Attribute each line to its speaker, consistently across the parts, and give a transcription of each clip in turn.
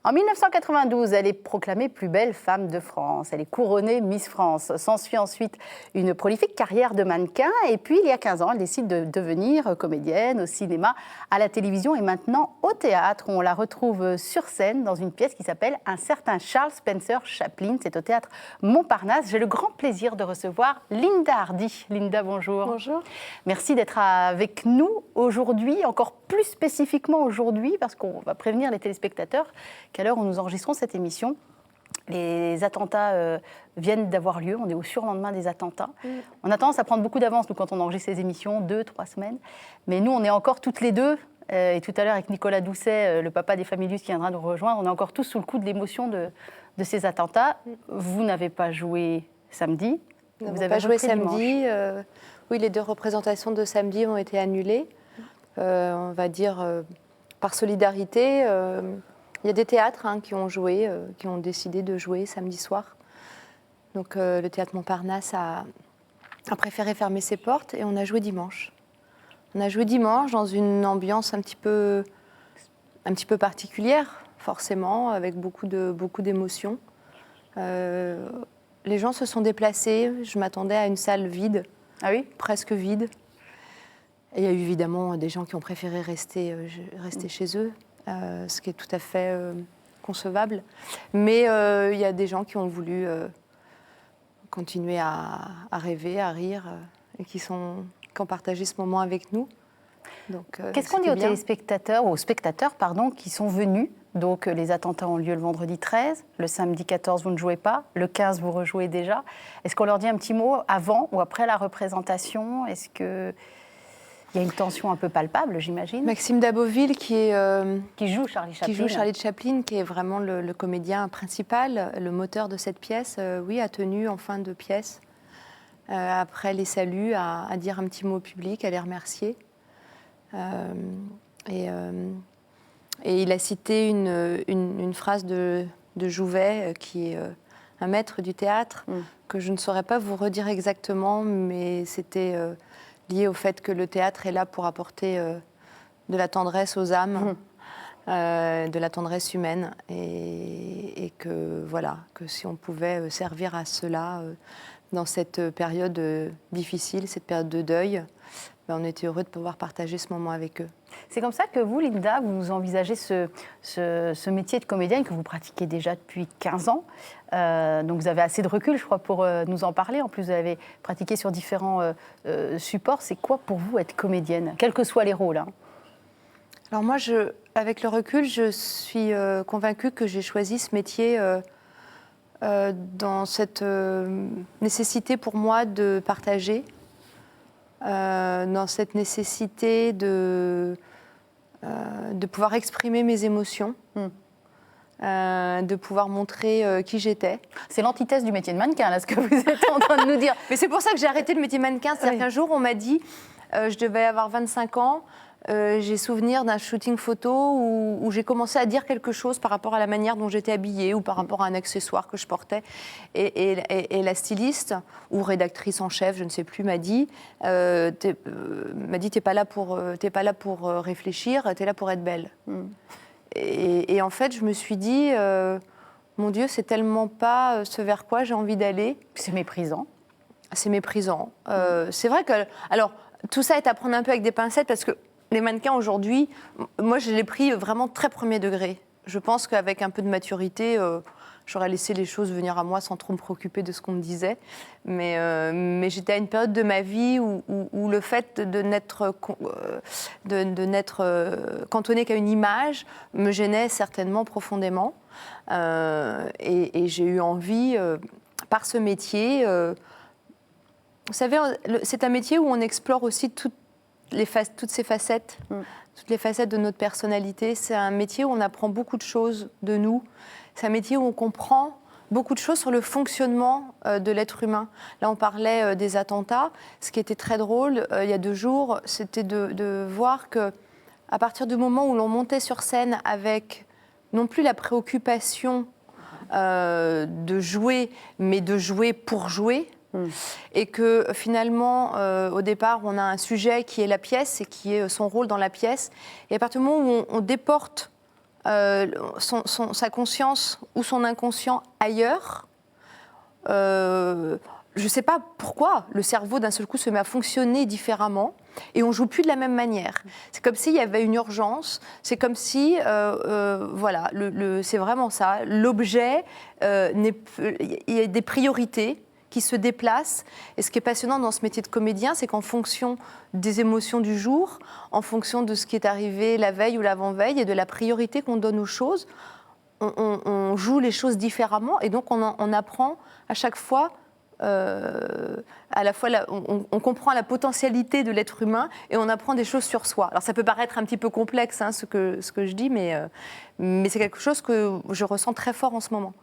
Speaker 1: En 1992, elle est proclamée plus belle femme de France. Elle est couronnée Miss France. S'ensuit ensuite une prolifique carrière de mannequin. Et puis, il y a 15 ans, elle décide de devenir comédienne au cinéma, à la télévision et maintenant au théâtre. On la retrouve sur scène dans une pièce qui s'appelle Un certain Charles Spencer Chaplin. C'est au théâtre Montparnasse. J'ai le grand plaisir de recevoir Linda Hardy. Linda, bonjour.
Speaker 2: Bonjour.
Speaker 1: Merci d'être avec nous aujourd'hui, encore plus spécifiquement aujourd'hui, parce qu'on va prévenir les téléspectateurs qu'à l'heure où nous enregistrons cette émission, les attentats viennent d'avoir lieu. On est au surlendemain des attentats. On a tendance à prendre beaucoup d'avance, nous, quand on enregistre ces émissions, 2-3 semaines. Mais nous, on est encore toutes les deux. Et tout à l'heure, avec Nicolas Doucet, le papa des Familus qui viendra nous rejoindre, on est encore tous sous le coup de l'émotion de ces attentats. Vous n'avez pas joué samedi.
Speaker 2: Nous n'avons pas joué samedi. Oui, les 2 représentations de samedi ont été annulées. On va dire par solidarité. Il y a des théâtres qui ont joué, qui ont décidé de jouer samedi soir. Donc le théâtre Montparnasse a préféré fermer ses portes et on a joué dimanche. On a joué dimanche dans une ambiance un petit peu particulière, forcément, avec beaucoup d'émotions. Les gens se sont déplacés. Je m'attendais à une salle vide, presque vide. Et il y a eu évidemment des gens qui ont préféré rester chez eux, ce qui est tout à fait concevable. Mais il y a des gens qui ont voulu continuer à rêver, à rire, et qui ont partagé ce moment avec nous.
Speaker 1: Qu'est-ce qu'on dit aux téléspectateurs, aux spectateurs qui sont venus? Donc les attentats ont lieu le vendredi 13, le samedi 14 vous ne jouez pas, le 15 vous rejouez déjà. Est-ce qu'on leur dit un petit mot avant ou après la représentation? Est-ce qu'il y a une tension un peu palpable, j'imagine?
Speaker 2: Maxime Daboville, qui joue
Speaker 1: Charlie
Speaker 2: Chaplin, qui est vraiment le comédien principal, le moteur de cette pièce, a tenu en fin de pièce, après les saluts, à dire un petit mot au public, à les remercier. Et il a cité une phrase de Jouvet, qui est un maître du théâtre, que je ne saurais pas vous redire exactement, mais c'était lié au fait que le théâtre est là pour apporter de la tendresse aux âmes, de la tendresse humaine, et que si on pouvait servir à cela dans cette période difficile, cette période de deuil, on était heureux de pouvoir partager ce moment avec eux.
Speaker 1: C'est comme ça que vous, Linda, vous envisagez ce métier de comédienne que vous pratiquez déjà depuis 15 ans. Donc vous avez assez de recul, je crois, pour nous en parler. En plus, vous avez pratiqué sur différents supports. C'est quoi pour vous être comédienne, quels que soient les rôles?
Speaker 2: Alors moi, avec le recul, je suis convaincue que j'ai choisi ce métier dans cette nécessité pour moi de partager, dans cette nécessité de pouvoir exprimer mes émotions, de pouvoir montrer qui j'étais.
Speaker 1: C'est l'antithèse du métier de mannequin, là, ce que vous êtes en train de nous dire.
Speaker 2: Mais c'est pour ça que j'ai arrêté le métier de mannequin. C'est-à-dire qu'un jour, on m'a dit, je devais avoir 25 ans, j'ai souvenir d'un shooting photo où j'ai commencé à dire quelque chose par rapport à la manière dont j'étais habillée ou par rapport à un accessoire que je portais. Et la styliste ou rédactrice en chef, je ne sais plus, m'a dit t'es pas là pour réfléchir, t'es là pour être belle. Et en fait, je me suis dit, mon Dieu, c'est tellement pas ce vers quoi j'ai envie d'aller.
Speaker 1: C'est méprisant.
Speaker 2: C'est méprisant. C'est vrai que, alors, tout ça est à prendre un peu avec des pincettes parce que les mannequins aujourd'hui, moi je l'ai pris vraiment très premier degré. Je pense qu'avec un peu de maturité, j'aurais laissé les choses venir à moi sans trop me préoccuper de ce qu'on me disait. Mais j'étais à une période de ma vie où le fait de n'être cantonnée qu'à une image me gênait certainement profondément. Et j'ai eu envie, par ce métier... vous savez, c'est un métier où on explore aussi toutes ces facettes, toutes les facettes de notre personnalité. C'est un métier où on apprend beaucoup de choses de nous. C'est un métier où on comprend beaucoup de choses sur le fonctionnement de l'être humain. Là, on parlait des attentats. Ce qui était très drôle, il y a 2 jours, c'était de voir qu'à partir du moment où l'on montait sur scène avec non plus la préoccupation de jouer, mais de jouer pour jouer, et que finalement, au départ, on a un sujet qui est la pièce et qui est son rôle dans la pièce. Et à partir du moment où on déporte sa conscience ou son inconscient ailleurs. Je ne sais pas pourquoi le cerveau d'un seul coup se met à fonctionner différemment et on ne joue plus de la même manière. C'est comme s'il y avait une urgence, c'est comme si, voilà, c'est vraiment ça, l'objet, il y a des priorités qui se déplacent. Et ce qui est passionnant dans ce métier de comédien, c'est qu'en fonction des émotions du jour, en fonction de ce qui est arrivé la veille ou l'avant-veille et de la priorité qu'on donne aux choses, on joue les choses différemment et donc on apprend à chaque fois, à la fois on comprend la potentialité de l'être humain et on apprend des choses sur soi. Alors ça peut paraître un petit peu complexe ce que je dis, mais c'est quelque chose que je ressens très fort en ce moment.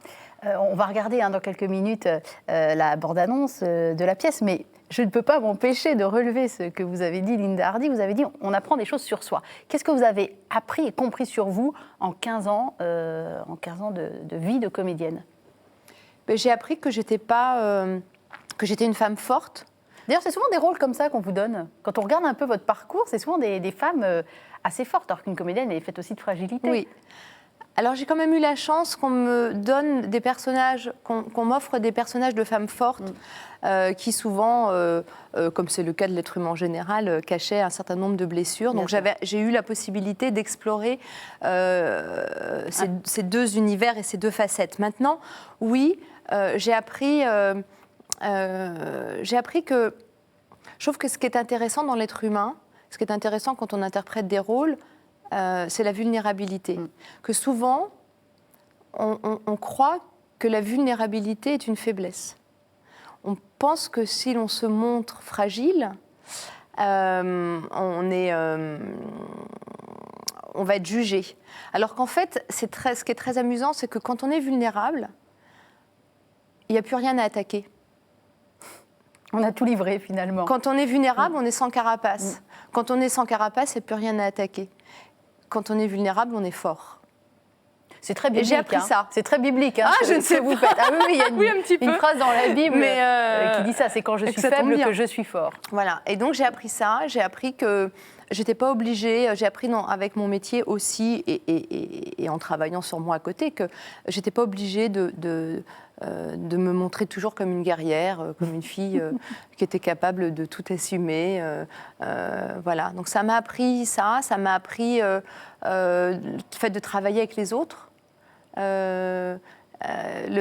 Speaker 1: On va regarder dans quelques minutes la bande-annonce de la pièce, mais je ne peux pas m'empêcher de relever ce que vous avez dit, Linda Hardy. Vous avez dit on apprend des choses sur soi. Qu'est-ce que vous avez appris et compris sur vous en 15 ans, de vie de comédienne?
Speaker 2: J'ai appris que j'étais une femme forte.
Speaker 1: D'ailleurs, c'est souvent des rôles comme ça qu'on vous donne. Quand on regarde un peu votre parcours, c'est souvent des femmes assez fortes, alors qu'une comédienne est faite aussi de fragilité.
Speaker 2: Oui. Alors j'ai quand même eu la chance qu'on me donne des personnages, qu'on m'offre des personnages de femmes fortes qui souvent, comme c'est le cas de l'être humain en général, cachaient un certain nombre de blessures. Donc j'ai eu la possibilité d'explorer ces deux univers et ces deux facettes. Maintenant, oui, j'ai appris que je trouve que ce qui est intéressant dans l'être humain, ce qui est intéressant quand on interprète des rôles, c'est la vulnérabilité. Que souvent, on croit que la vulnérabilité est une faiblesse. On pense que si l'on se montre fragile, on va être jugé. Alors qu'en fait, ce qui est très amusant, c'est que quand on est vulnérable, il n'y a plus rien à attaquer.
Speaker 1: On a tout livré finalement.
Speaker 2: Quand on est vulnérable, on est sans carapace. Quand on est sans carapace, il n'y a plus rien à attaquer. Quand on est vulnérable, on est fort.
Speaker 1: C'est très biblique.
Speaker 2: Et j'ai appris ça.
Speaker 1: C'est très biblique.
Speaker 2: Je ne sais
Speaker 1: vous faites. Ah oui, il y a
Speaker 2: une
Speaker 1: phrase dans la Bible qui dit ça, c'est quand je suis faible que je suis fort.
Speaker 2: Voilà, et donc j'ai appris ça, j'ai appris que j'étais pas obligée, j'ai appris avec mon métier aussi et en travaillant sur moi à côté, que j'étais pas obligée de me montrer toujours comme une guerrière, comme une fille qui était capable de tout assumer. Voilà, donc ça m'a appris ça m'a appris le fait de travailler avec les autres, le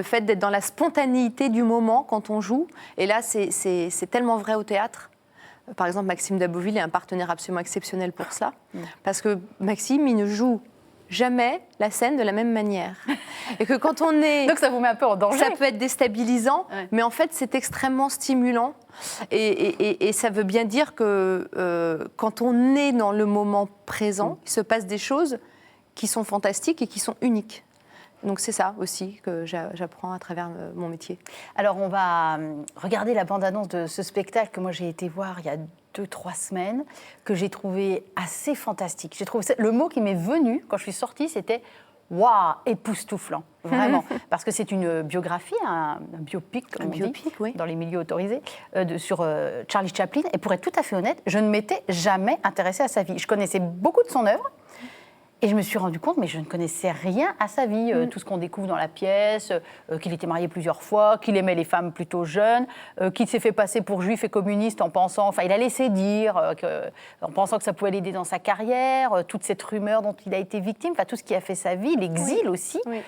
Speaker 2: fait d'être dans la spontanéité du moment quand on joue. Et là, c'est tellement vrai au théâtre. Par exemple, Maxime Daboville est un partenaire absolument exceptionnel pour ça, parce que Maxime, il ne joue jamais la scène de la même manière. Et que quand on est...
Speaker 1: Donc ça vous met un peu en danger.
Speaker 2: Ça peut être déstabilisant, mais en fait, c'est extrêmement stimulant. Et ça veut bien dire que quand on est dans le moment présent, il se passe des choses qui sont fantastiques et qui sont uniques. Donc c'est ça aussi que j'apprends à travers mon métier.
Speaker 1: Alors on va regarder la bande-annonce de ce spectacle que moi j'ai été voir il y a 2-3 semaines, que j'ai trouvé assez fantastique. J'ai trouvé le mot qui m'est venu quand je suis sortie, c'était « waouh, époustouflant ». Vraiment, parce que c'est une biographie, un biopic, comme on dit,
Speaker 2: oui,
Speaker 1: dans les milieux autorisés, sur Charlie Chaplin. Et pour être tout à fait honnête, je ne m'étais jamais intéressée à sa vie. Je connaissais beaucoup de son œuvre, et je me suis rendu compte, mais je ne connaissais rien à sa vie. Tout ce qu'on découvre dans la pièce, qu'il était marié plusieurs fois, qu'il aimait les femmes plutôt jeunes, qu'il s'est fait passer pour juif et communiste en pensant, il a laissé dire, en pensant que ça pouvait l'aider dans sa carrière, toute cette rumeur dont il a été victime, tout ce qui a fait sa vie, l'exil aussi. Oui.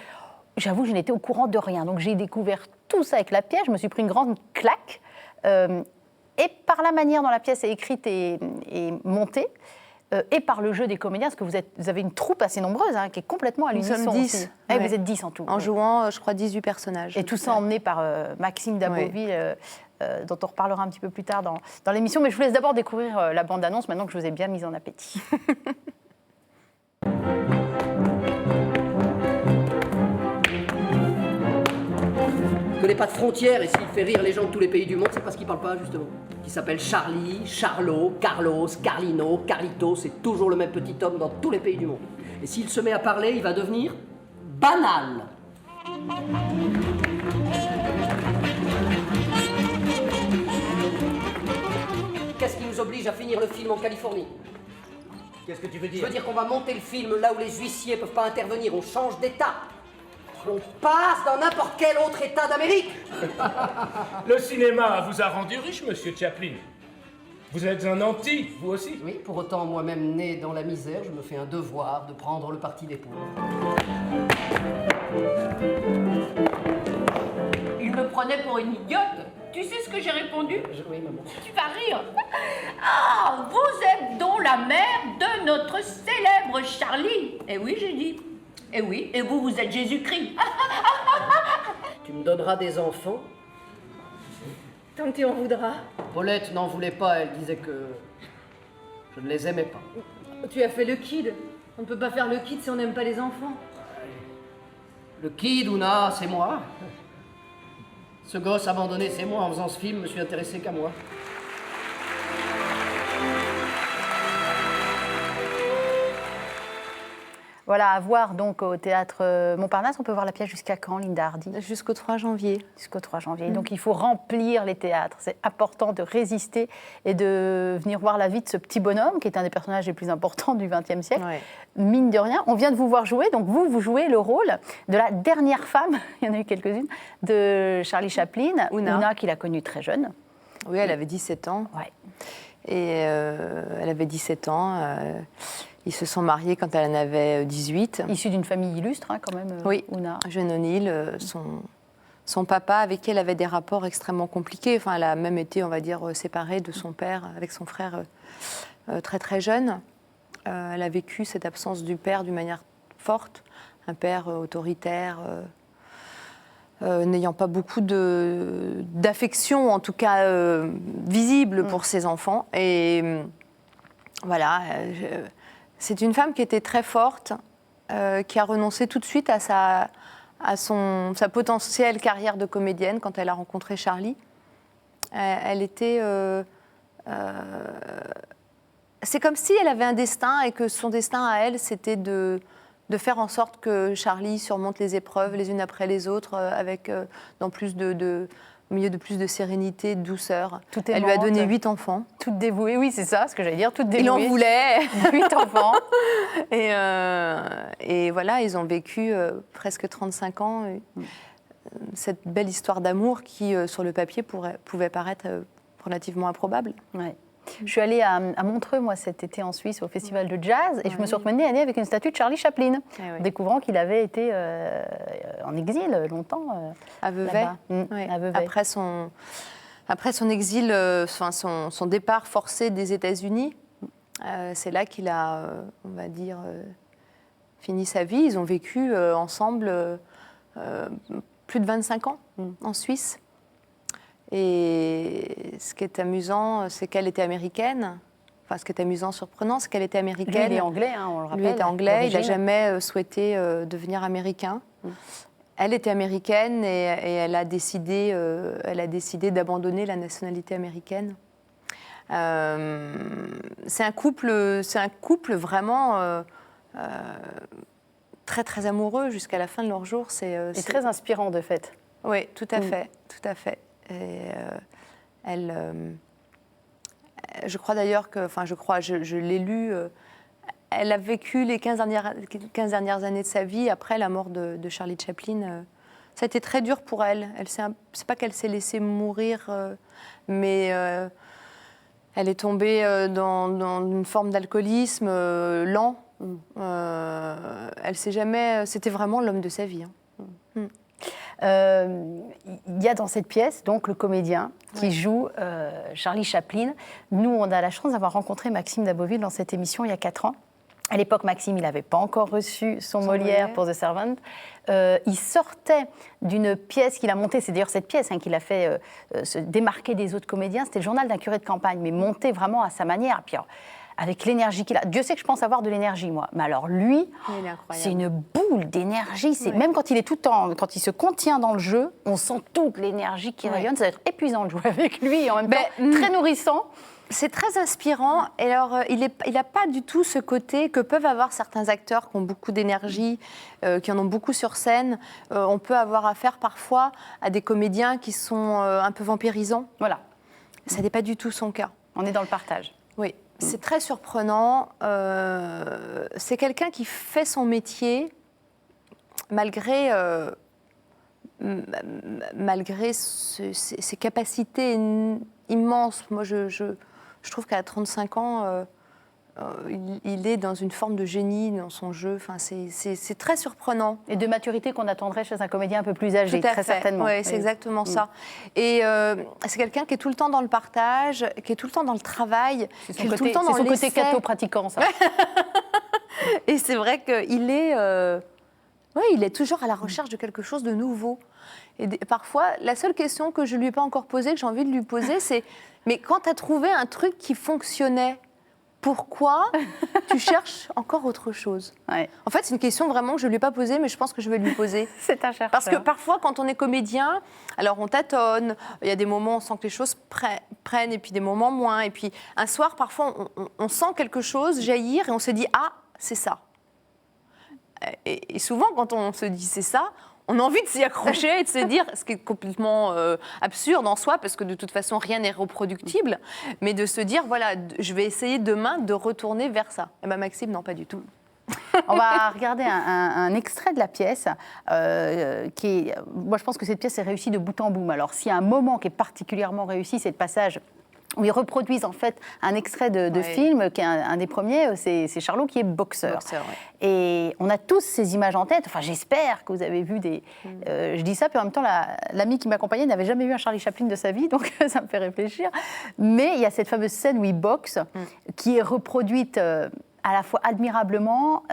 Speaker 1: J'avoue, je n'étais au courant de rien. Donc j'ai découvert tout ça avec la pièce, je me suis pris une grande claque. Et par la manière dont la pièce est écrite et montée, et par le jeu des comédiens, parce que vous avez une troupe assez nombreuse, qui est complètement à l'unisson.
Speaker 2: Nous sommes 10.
Speaker 1: Ouais. Vous êtes 10 en tout.
Speaker 2: En jouant, je crois, 18 personnages.
Speaker 1: Et tout ça emmené par Maxime Daboville, dont on reparlera un petit peu plus tard dans l'émission. Mais je vous laisse d'abord découvrir la bande-annonce, maintenant que je vous ai bien mise en appétit.
Speaker 3: Il connaît pas de frontières et s'il fait rire les gens de tous les pays du monde, c'est parce qu'il parle pas justement. Qui s'appelle Charlie, Charlot, Carlos, Carlino, Carlito, c'est toujours le même petit homme dans tous les pays du monde. Et s'il se met à parler, il va devenir banal. Qu'est-ce qui nous oblige à finir le film en Californie? Qu'est-ce que tu veux dire? Je veux dire qu'on va monter le film là où les huissiers peuvent pas intervenir. On change d'état. On passe dans n'importe quel autre état d'Amérique.
Speaker 4: Le cinéma vous a rendu riche, monsieur Chaplin. Vous êtes un anti, vous aussi?
Speaker 3: Oui, pour autant, moi-même né dans la misère, je me fais un devoir de prendre le parti des pauvres.
Speaker 5: Il me prenait pour une idiote. Tu sais ce que j'ai répondu?
Speaker 3: Oui, maman.
Speaker 5: Tu vas rire. Ah, vous êtes donc la mère de notre célèbre Charlie. Eh oui, j'ai dit. Eh oui, et vous, vous êtes Jésus-Christ.
Speaker 3: Tu me donneras des enfants?
Speaker 5: Tant que tu en voudras.
Speaker 3: Paulette n'en voulait pas, elle disait que je ne les aimais pas.
Speaker 5: Tu as fait le kid. On ne peut pas faire le kid si on n'aime pas les enfants.
Speaker 3: Le kid, Ouna, c'est moi. Ce gosse abandonné, c'est moi. En faisant ce film, je me suis intéressé qu'à moi.
Speaker 1: Voilà, à voir donc au théâtre Montparnasse. On peut voir la pièce jusqu'à quand, Linda Hardy?
Speaker 2: Jusqu'au 3 janvier.
Speaker 1: Jusqu'au 3 janvier. Donc il faut remplir les théâtres. C'est important de résister et de venir voir la vie de ce petit bonhomme, qui est un des personnages les plus importants du XXe siècle.
Speaker 2: Ouais.
Speaker 1: Mine de rien, on vient de vous voir jouer. Donc vous jouez le rôle de la dernière femme, il y en a eu quelques-unes, de Charlie Chaplin, Ouna qu'il a connue très jeune.
Speaker 2: Oui, elle avait 17 ans.
Speaker 1: Ouais.
Speaker 2: Et elle avait 17 ans. Ils se sont mariés quand elle en avait 18.
Speaker 1: Issue d'une famille illustre, hein, quand même,
Speaker 2: Oui,
Speaker 1: Ouna.
Speaker 2: Jeanne O'Neill, son papa, avec qui elle avait des rapports extrêmement compliqués. Enfin, elle a même été, on va dire, séparée de son père, avec son frère, très très jeune. Elle a vécu cette absence du père d'une manière forte. Un père autoritaire, n'ayant pas beaucoup d'affection, en tout cas visible pour ses enfants. Et voilà, c'est une femme qui était très forte, qui a renoncé tout de suite à sa potentielle carrière de comédienne quand elle a rencontré Charlie. Elle était... c'est comme si elle avait un destin et que son destin à elle, c'était de faire en sorte que Charlie surmonte les épreuves les unes après les autres, avec au milieu de plus de sérénité, de douceur. Elle lui a donné 8 enfants.
Speaker 1: Toute dévouée, oui, c'est ça ce que j'allais dire, toute dévouée.
Speaker 2: Il en voulait
Speaker 1: 8 enfants.
Speaker 2: Et voilà, ils ont vécu presque 35 ans. Cette belle histoire d'amour qui, sur le papier, pouvait paraître relativement improbable.
Speaker 1: Ouais. Je suis allée à Montreux, moi, cet été en Suisse, au festival de jazz, et je me suis retrouvée avec une statue de Charlie Chaplin, découvrant qu'il avait été en exil longtemps.
Speaker 2: À Vevey.
Speaker 1: À Vevey.
Speaker 2: Après son exil, son départ forcé des États-Unis, c'est là qu'il a, on va dire, fini sa vie. Ils ont vécu ensemble plus de 25 ans en Suisse. Et ce qui est amusant, c'est qu'elle était américaine. Enfin, ce qui est amusant, surprenant, c'est qu'elle était américaine.
Speaker 1: Lui, il est anglais, hein, on le rappelle.
Speaker 2: Lui était anglais, il n'a jamais souhaité devenir américain. Elle était américaine et elle a décidé d'abandonner la nationalité américaine. C'est un couple vraiment très, très amoureux jusqu'à la fin de leur jour.
Speaker 1: C'est très inspirant, de fait.
Speaker 2: Oui, tout à fait, tout à fait. Et je crois d'ailleurs que, je l'ai lu, elle a vécu les 15 dernières années de sa vie après la mort de Charlie Chaplin. Ça a été très dur pour elle. C'est pas qu'elle s'est laissée mourir, mais elle est tombée dans une forme d'alcoolisme lent. Elle s'est jamais. C'était vraiment l'homme de sa vie. Hein.
Speaker 1: Il y a dans cette pièce donc le comédien qui joue Charlie Chaplin. Nous, on a la chance d'avoir rencontré Maxime Daboville dans cette émission il y a 4 ans. À l'époque, Maxime, il n'avait pas encore reçu son Molière pour The Servant. Il sortait d'une pièce qu'il a montée, c'est d'ailleurs cette pièce qu'il a fait se démarquer des autres comédiens. C'était le journal d'un curé de campagne, mais monté vraiment à sa manière. Puis, alors, avec l'énergie qu'il a. Dieu sait que je pense avoir de l'énergie, moi. Mais alors lui, c'est une boule d'énergie. Même quand il est quand il se contient dans le jeu, on sent toute l'énergie qui rayonne. Ça va être épuisant de jouer avec lui et en même temps très nourrissant.
Speaker 2: C'est très inspirant. Et alors, il n'a pas du tout ce côté que peuvent avoir certains acteurs qui ont beaucoup d'énergie, qui en ont beaucoup sur scène. On peut avoir affaire parfois à des comédiens qui sont un peu vampirisants.
Speaker 1: Voilà.
Speaker 2: Ça n'est pas du tout son cas.
Speaker 1: On est dans le partage.
Speaker 2: Oui, C'est très surprenant. C'est quelqu'un qui fait son métier malgré ses capacités immenses. Moi, je trouve qu'à 35 ans, il est dans une forme de génie dans son jeu. Enfin, c'est très surprenant.
Speaker 1: Et de maturité qu'on attendrait chez un comédien un peu plus âgé,
Speaker 2: Tout à
Speaker 1: très
Speaker 2: fait.
Speaker 1: certainement.
Speaker 2: Oui, c'est exactement ça. Et c'est quelqu'un qui est tout le temps dans le partage, qui est tout le temps dans le travail,
Speaker 1: C'est
Speaker 2: qui est
Speaker 1: son
Speaker 2: tout le temps dans
Speaker 1: côté
Speaker 2: l'essai.
Speaker 1: catho-pratiquant, ça.
Speaker 2: Et c'est vrai qu'il est, il est toujours à la recherche de quelque chose de nouveau. Et parfois, la seule question que je ne lui ai pas encore posée, que j'ai envie de lui poser, c'est « Mais quand tu as trouvé un truc qui fonctionnait, pourquoi tu cherches encore autre chose ?»
Speaker 1: Ouais.
Speaker 2: En fait, c'est une question vraiment que je ne lui ai pas posée, mais je pense que je vais lui poser.
Speaker 1: C'est un chercheur.
Speaker 2: Parce que parfois, quand on est comédien, alors on tâtonne, il y a des moments où on sent que les choses prennent, et puis des moments moins. Et puis un soir, parfois, on sent quelque chose jaillir et on se dit « Ah, c'est ça ». Et souvent, quand on se dit « c'est ça », on a envie de s'y accrocher et de se dire, ce qui est complètement absurde en soi, parce que de toute façon, rien n'est reproductible, mais de se dire, voilà, je vais essayer demain de retourner vers ça. Et bien Maxime, non, pas du tout.
Speaker 1: On va regarder un extrait de la pièce qui est... Moi, je pense que cette pièce est réussie de bout en bout. Alors, s'il y a un moment qui est particulièrement réussi, c'est le passage où ils reproduisent en fait un extrait de film, qui est un des premiers, c'est Charlot qui est boxeur.
Speaker 2: Ouais.
Speaker 1: Et on a tous ces images en tête, enfin j'espère que vous avez vu des... je dis ça, puis en même temps, l'amie qui m'accompagnait n'avait jamais vu un Charlie Chaplin de sa vie, donc ça me fait réfléchir. Mais il y a cette fameuse scène où il boxe, qui est reproduite... à la fois admirablement,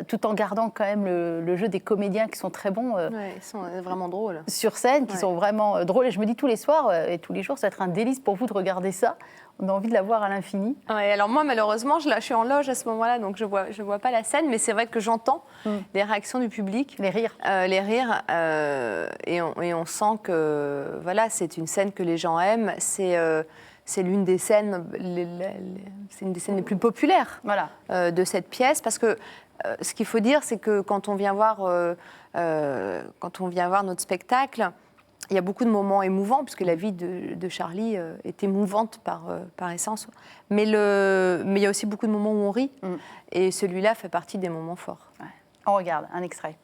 Speaker 1: tout en gardant quand même le jeu des comédiens qui sont très bons
Speaker 2: Ils sont vraiment drôles.
Speaker 1: sur scène, qui sont vraiment drôles. Et je me dis tous les soirs et tous les jours, ça va être un délice pour vous de regarder ça. On a envie de la voir à l'infini.
Speaker 2: Ouais, alors moi, malheureusement, je suis en loge à ce moment-là, donc je vois pas la scène, mais c'est vrai que j'entends les réactions du public.
Speaker 1: Les rires.
Speaker 2: Et on sent que voilà, c'est une scène que les gens aiment. C'est l'une des scènes, c'est une des scènes les plus populaires de cette pièce, parce que ce qu'il faut dire, c'est que quand on vient voir notre spectacle, il y a beaucoup de moments émouvants, puisque la vie de Charlie est émouvante par essence. Mais il y a aussi beaucoup de moments où on rit, et celui-là fait partie des moments forts.
Speaker 1: Ouais. On regarde un extrait.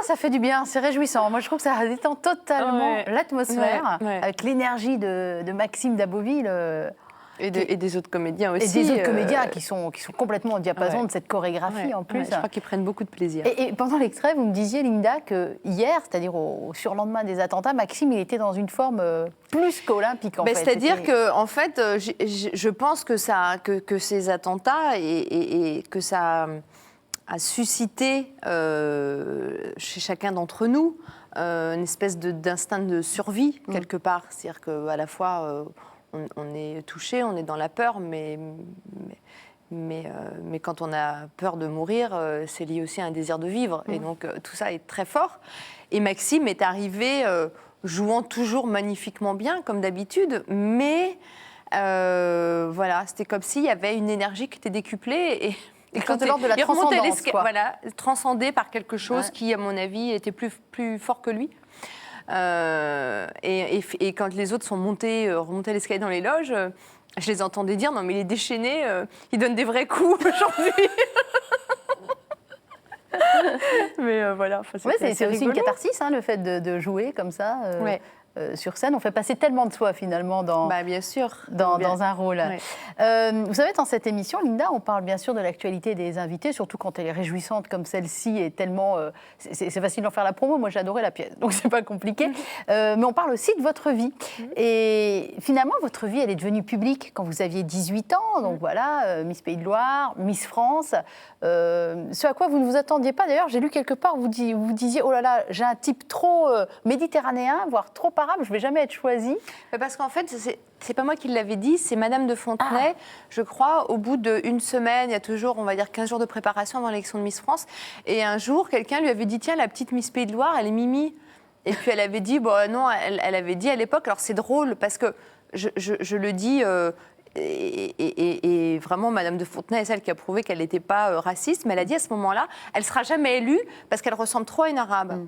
Speaker 1: Ça fait du bien, c'est réjouissant. Moi, je trouve que ça détend totalement l'atmosphère, avec l'énergie de Maxime Daboville.
Speaker 2: Et des autres comédiens aussi.
Speaker 1: Et des autres comédiens qui sont complètement au diapason de cette chorégraphie en plus.
Speaker 2: Je crois qu'ils prennent beaucoup de plaisir.
Speaker 1: Et pendant l'extrait, vous me disiez, Linda, que hier, c'est-à-dire au surlendemain des attentats, Maxime, il était dans une forme plus qu'olympique, en fait.
Speaker 2: C'est-à-dire que, en fait, je pense que ces attentats et que ça a suscité chez chacun d'entre nous une espèce d'instinct de survie, quelque part. C'est-à-dire qu'à la fois, on est touché, on est dans la peur, mais quand on a peur de mourir, c'est lié aussi à un désir de vivre. Et donc, tout ça est très fort. Et Maxime est arrivé jouant toujours magnifiquement bien, comme d'habitude, mais voilà, c'était comme s'il y avait une énergie qui était découplée. Et
Speaker 1: quand de l'ordre de la transcendance, quoi.
Speaker 2: Voilà, transcendé par quelque chose qui, à mon avis, était plus fort que lui. Et quand les autres sont remontés l'escalier dans les loges, je les entendais dire « Non, mais il est déchaîné, il donne des vrais coups aujourd'hui !» Mais voilà,
Speaker 1: c'est aussi une catharsis, hein, le fait de jouer comme ça. Sur scène, on fait passer tellement de soi finalement
Speaker 2: bien sûr.
Speaker 1: dans un rôle.
Speaker 2: Ouais.
Speaker 1: Vous savez, dans cette émission, Linda, on parle bien sûr de l'actualité des invités, surtout quand elle est réjouissante comme celle-ci et tellement... c'est facile d'en faire la promo, moi j'ai adoré la pièce, donc c'est pas compliqué. Mais on parle aussi de votre vie. Et finalement, votre vie, elle est devenue publique quand vous aviez 18 ans, donc voilà, Miss Pays de Loire, Miss France, ce à quoi vous ne vous attendiez pas. D'ailleurs, j'ai lu quelque part, vous disiez, oh là là, j'ai un type trop méditerranéen, voire trop arabe, je ne vais jamais être choisie.
Speaker 2: Parce qu'en fait, c'est pas moi qui l'avais dit, c'est Madame de Fontenay, je crois, au bout d'une semaine, il y a toujours, on va dire, 15 jours de préparation avant l'élection de Miss France. Et un jour, quelqu'un lui avait dit, tiens, la petite Miss Pays de Loire, elle est Mimi. Et puis elle avait dit, bon, non, elle avait dit à l'époque, alors c'est drôle, parce que je le dis... Et vraiment, Madame de Fontenay est celle qui a prouvé qu'elle n'était pas raciste, mais elle a dit à ce moment-là, elle ne sera jamais élue parce qu'elle ressemble trop à une arabe.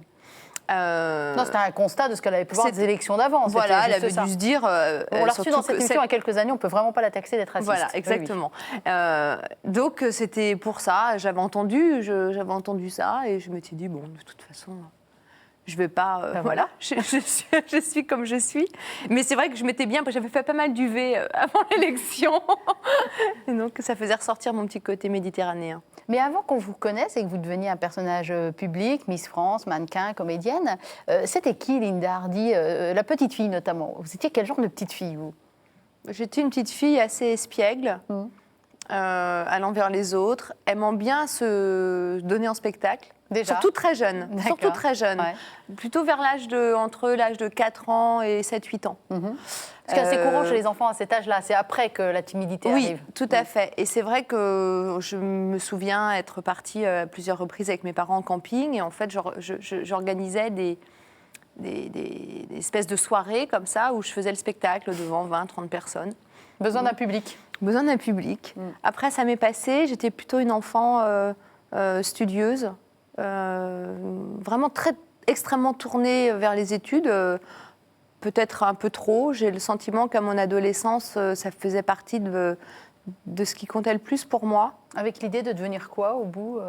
Speaker 1: Non, c'était un constat de ce qu'elle avait pu voir des élections d'avance.
Speaker 2: Voilà, elle avait dû se dire...
Speaker 1: on l'a reçue dans cette émission il y a quelques années, on ne peut vraiment pas la taxer d'être raciste.
Speaker 2: Voilà, exactement. Oui. Donc, c'était pour ça, j'avais entendu ça, et je m'étais dit, bon, de toute façon... Je ne vais pas... voilà, je suis comme je suis. Mais c'est vrai que je m'étais bien... J'avais fait pas mal d'UV avant l'élection. Et donc, ça faisait ressortir mon petit côté méditerranéen.
Speaker 1: Mais avant qu'on vous connaisse et que vous deveniez un personnage public, Miss France, mannequin, comédienne, c'était qui, Linda Hardy, la petite fille notamment? Vous étiez quel genre de petite fille, vous?
Speaker 2: J'étais une petite fille assez espiègle, allant vers les autres, aimant bien se donner en spectacle.
Speaker 1: Déjà.
Speaker 2: Surtout très jeune. Surtout très jeune. Ouais. Plutôt vers entre l'âge de 4 ans et 7-8 ans.
Speaker 1: Ce qui est assez courant chez les enfants à cet âge-là. C'est après que la timidité arrive.
Speaker 2: Oui, tout à fait. Et c'est vrai que je me souviens être partie à plusieurs reprises avec mes parents en camping. Et en fait, j'organisais des espèces de soirées comme ça où je faisais le spectacle devant 20-30 personnes.
Speaker 1: Besoin d'un public.
Speaker 2: Besoin d'un public. Après, ça m'est passé. J'étais plutôt une enfant studieuse. Vraiment extrêmement tournée vers les études, peut-être un peu trop. J'ai le sentiment qu'à mon adolescence, ça faisait partie de ce qui comptait le plus pour moi.
Speaker 1: Avec l'idée de devenir quoi au bout